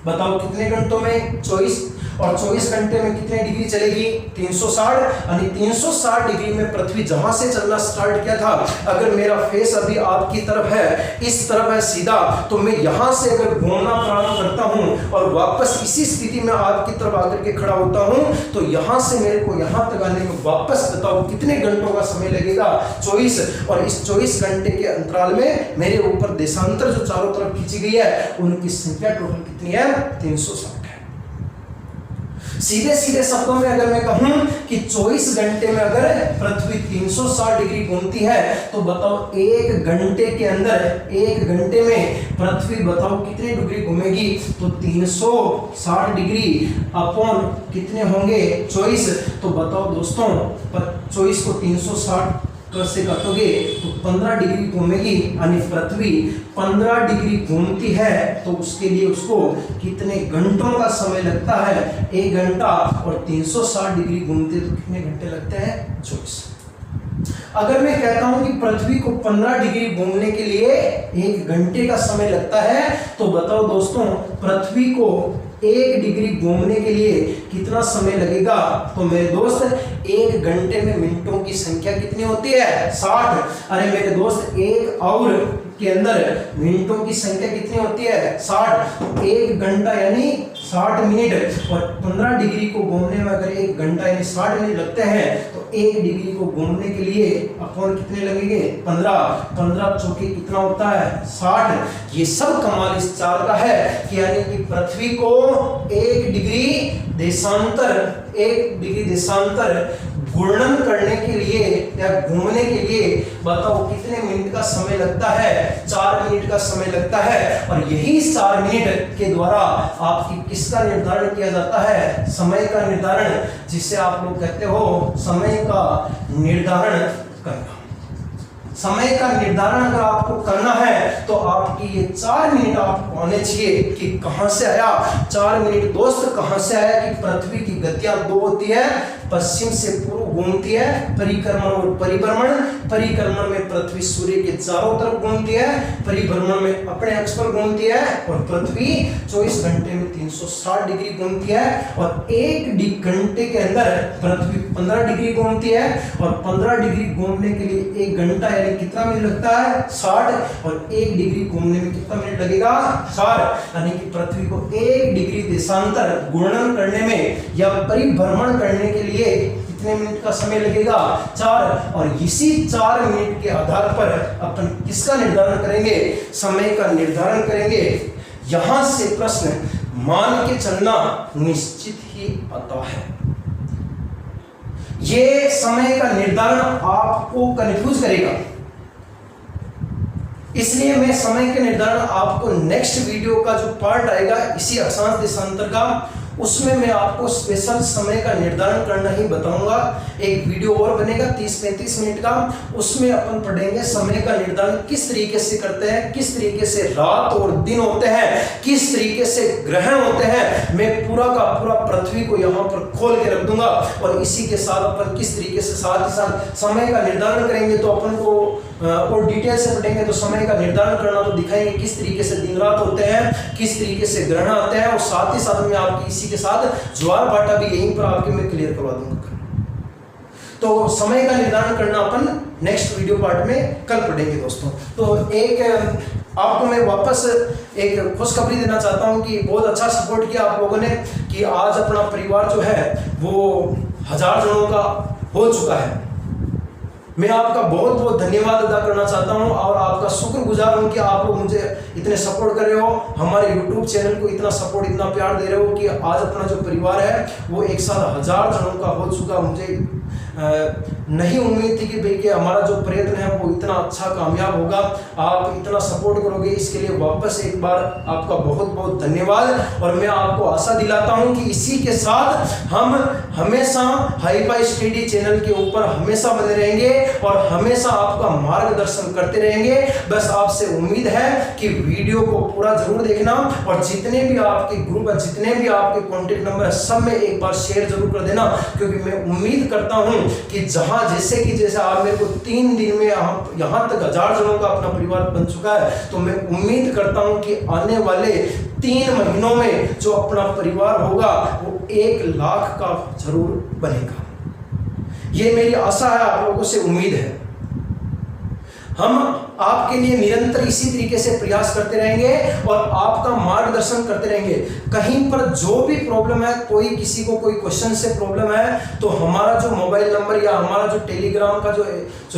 बताओ कितने घंटों में? 24। और 24 घंटे में कितने डिग्री चलेगी? 360। यानी 360 डिग्री में पृथ्वी जहां से चलना स्टार्ट किया था, अगर मेरा फेस अभी आपकी तरफ है, इस तरफ है सीधा, तो मैं यहां से अगर घूमना प्रारंभ करता हूं और वापस इसी स्थिति में आपकी तरफ आकर के खड़ा होता हूं, तो यहां से मेरे को यहां तक आने में वापस बताओ कितने घंटों का समय लगेगा? 24। और इस 24 घंटे के अंतराल में मेरे ऊपर देशांतर जो चारों तरफ खींची गई है, उनकी संख्या टोटल कितनी है? 360 है। सीधे सीधे शब्दों में अगर मैं कहूं कि 24 घंटे में अगर पृथ्वी 360 डिग्री घूमती है, तो बताओ एक घंटे के अंदर, एक घंटे में पृथ्वी बताओ कितने डिग्री घूमेगी? तो 360 डिग्री अपॉन कितने होंगे? 24। तो बताओ दोस्तों, 24 को 360 से काटोगे तो 15 डिग्री घूमेगी। यानी पृथ्वी 15 डिग्री घूमती है, तो उसके लिए उसको कितने घंटों का समय लगता है? 1 घंटा। और 360 डिग्री घूमते तो कितने घंटे लगते हैं? 24। अगर मैं कहता हूं कि पृथ्वी को 15 डिग्री घूमने के लिए 1 घंटे का समय लगता है, तो बताओ दोस्तों, पृथ्वी को 1 डिग्री घूमने के लिए कितना समय लगेगा? तो मेरे दोस्त 1 घंटे में मिनटों की संख्या कितनी होती है? 60। अरे मेरे दोस्त, 1 आवर के अंदर मिनटों की संख्या कितनी होती है? 60। 1 घंटा यानी 60 मिनट। और 15 डिग्री को घूमने में अगर 1 घंटा यानी 60 मिनट लगते हैं, तो 1 डिग्री को घूमने के लिए अपॉन कितने लगेंगे? 15। 15 चौके कितना होता है? 60। ये सब कमाल इस चाल का है कि यानी कि पृथ्वी को 1 डिग्री देशांतर घूर्णन करने के लिए या घूमने के लिए बताओ कितने मिनट का समय लगता है? 4 मिनट का समय लगता है। और यही 4 मिनट के द्वारा आपकी किसका निर्धारण किया जाता है? समय का निर्धारण, जिसे आप लोग कहते हो समय का निर्धारण करना। समय का निर्धारण अगर आपको करना है, तो आपकी ये 4 मिनट आपको आने चाहिए कि कहां से आया 4 मिनट दोस्त? कहां से आया कि पृथ्वी की गतियां 2 होती है, पश्चिम से पूर्व घूमती है, परिक्रमण और परिभ्रमण। परिक्रमण में पृथ्वी सूर्य के चारों तरफ घूमती है, परिभ्रमण में अपने अक्ष पर घूमती है, और पृथ्वी 24 घंटे में 360 डिग्री घूमती है। और 1 घंटे के अंदर पृथ्वी 15 डिग्री घूमती है, और 15 डिग्री घूमने के लिए 1 घंटा यानी कितना मिनट लगता है? 60। और 1 डिग्री घूमने में कितना मिनट लगेगा? 4। यानी कि पृथ्वी को 1 डिग्री देशांतर घूर्णन करने में या परिभ्रमण करने के लिए कितने मिनट का समय लगेगा? 4। और इसी 4 मिनट के आधार पर अपन किसका निर्धारण करेंगे? समय का निर्धारण करेंगे। यहां से प्रश्न मान के चलना निश्चित ही आता है। ये समय का निर्धारण आपको कंफ्यूज करेगा, इसलिए मैं समय के निर्धारण आपको नेक्स्ट वीडियो का जो पार्ट आएगा इसी अक्षांश देशांतर का, उसमें मैं आपको स्पेशल समय का निर्धारण करना ही बताऊंगा। एक वीडियो और बनेगा 30-35 मिनट का, उसमें अपन पढ़ेंगे समय का निर्धारण किस तरीके से करते हैं, किस तरीके से रात और दिन होते हैं, किस तरीके से ग्रहण होते हैं। मैं पूरा का पूरा पृथ्वी को यहाँ पर खोल के रख दूंगा, और इसी के साथ अपन किस तरीके से साथ ही साथ समय का निर्धारण करेंगे। तो अपन को और डिटेल से पढ़ेंगे तो समय का निर्धारण करना तो दिखाएंगे, किस तरीके से दिन रात होते हैं, किस तरीके से ग्रहण आते हैं, और साथ ही साथ में आपकी इसी के साथ ज्वार भाटा भी यहीं पर आपके मैं क्लियर करवा दूंगा। तो समय का निर्धारण करना अपन नेक्स्ट वीडियो पार्ट में कल पढ़ेंगे दोस्तों। तो एक आपको मैं वापस एक खुशखबरी देना चाहता हूं कि बहुत अच्छा सपोर्ट किया आप लोगों ने, कि आज अपना परिवार जो है वो 1000 जनों का हो चुका है। मैं आपका बहुत बहुत धन्यवाद अदा करना चाहता हूं और आपका शुक्रगुजार हूं कि आप लोग मुझे इतने सपोर्ट कर रहे हो, हमारे YouTube चैनल को इतना सपोर्ट, इतना प्यार दे रहे हो कि आज अपना जो परिवार है वो एक साथ 1000 जनों का हो चुका। मुझे नहीं उम्मीद थी कि भाई कि हमारा जो प्रयत्न है वो इतना अच्छा कामयाब होगा। आप इतना सपोर्ट करोगे, इसके लिए वापस एक बार आपका बहुत बहुत धन्यवाद। और मैं आपको आशा दिलाता हूं कि इसी के साथ हम हमेशा हाई फाई स्टडी चैनल के ऊपर हमेशा बने रहेंगे और हमेशा आपका मार्गदर्शन करते रहेंगे। बस आपसे उम्मीद है कि वीडियो को पूरा जरूर देखना और जितने भी आपके ग्रुप है, जितने भी आपके कॉन्टेक्ट नंबर है, सब में एक बार शेयर जरूर कर देना, क्योंकि मैं उम्मीद करता हूं कि जैसे आप मेरे को 3 दिन में यहाँ तक 1000 जनों का अपना परिवार बन चुका है, तो मैं उम्मीद करता हूं कि आने वाले 3 महीनों में जो अपना परिवार होगा वो 1 लाख का जरूर बनेगा। ये मेरी आशा है, आप लोगों से उम्मीद है। हम आपके लिए निरंतर इसी तरीके से प्रयास करते रहेंगे और आपका मार्गदर्शन करते रहेंगे। कहीं पर जो भी प्रॉब्लम है, कोई किसी को कोई क्वेश्चन से प्रॉब्लम है, तो हमारा जो मोबाइल नंबर या हमारा जो टेलीग्राम का जो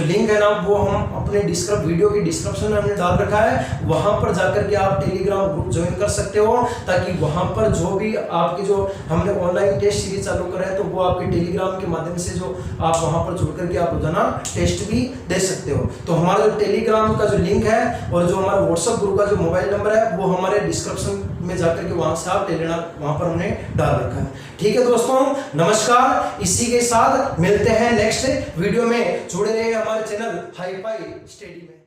लिंक है ना, वो हम अपने वीडियो की डिस्क्रिप्शन में हमने डाल रखा है। वहां पर जाकर के आप टेलीग्राम ग्रुप ज्वाइन कर सकते हो, ताकि वहां पर जो भी आपकी जो हमने ऑनलाइन टेस्ट सीरीज चालू करा है, तो वो आपके टेलीग्राम के माध्यम से जो आप वहां पर जुड़ करके आप रोजाना टेस्ट भी दे सकते हो। तो हमारा जो टेलीग्राम का जो लिंक है और जो हमारा व्हाट्सएप ग्रुप का जो मोबाइल नंबर है, वो हमारे डिस्क्रिप्शन में जाकर के वहां से आप ले लेना, वहां पर हमने डाल रखा है। ठीक है दोस्तों, नमस्कार। इसी के साथ मिलते हैं नेक्स्ट वीडियो में। जुड़े रहिए हमारे चैनल हाई फाई स्टडी में।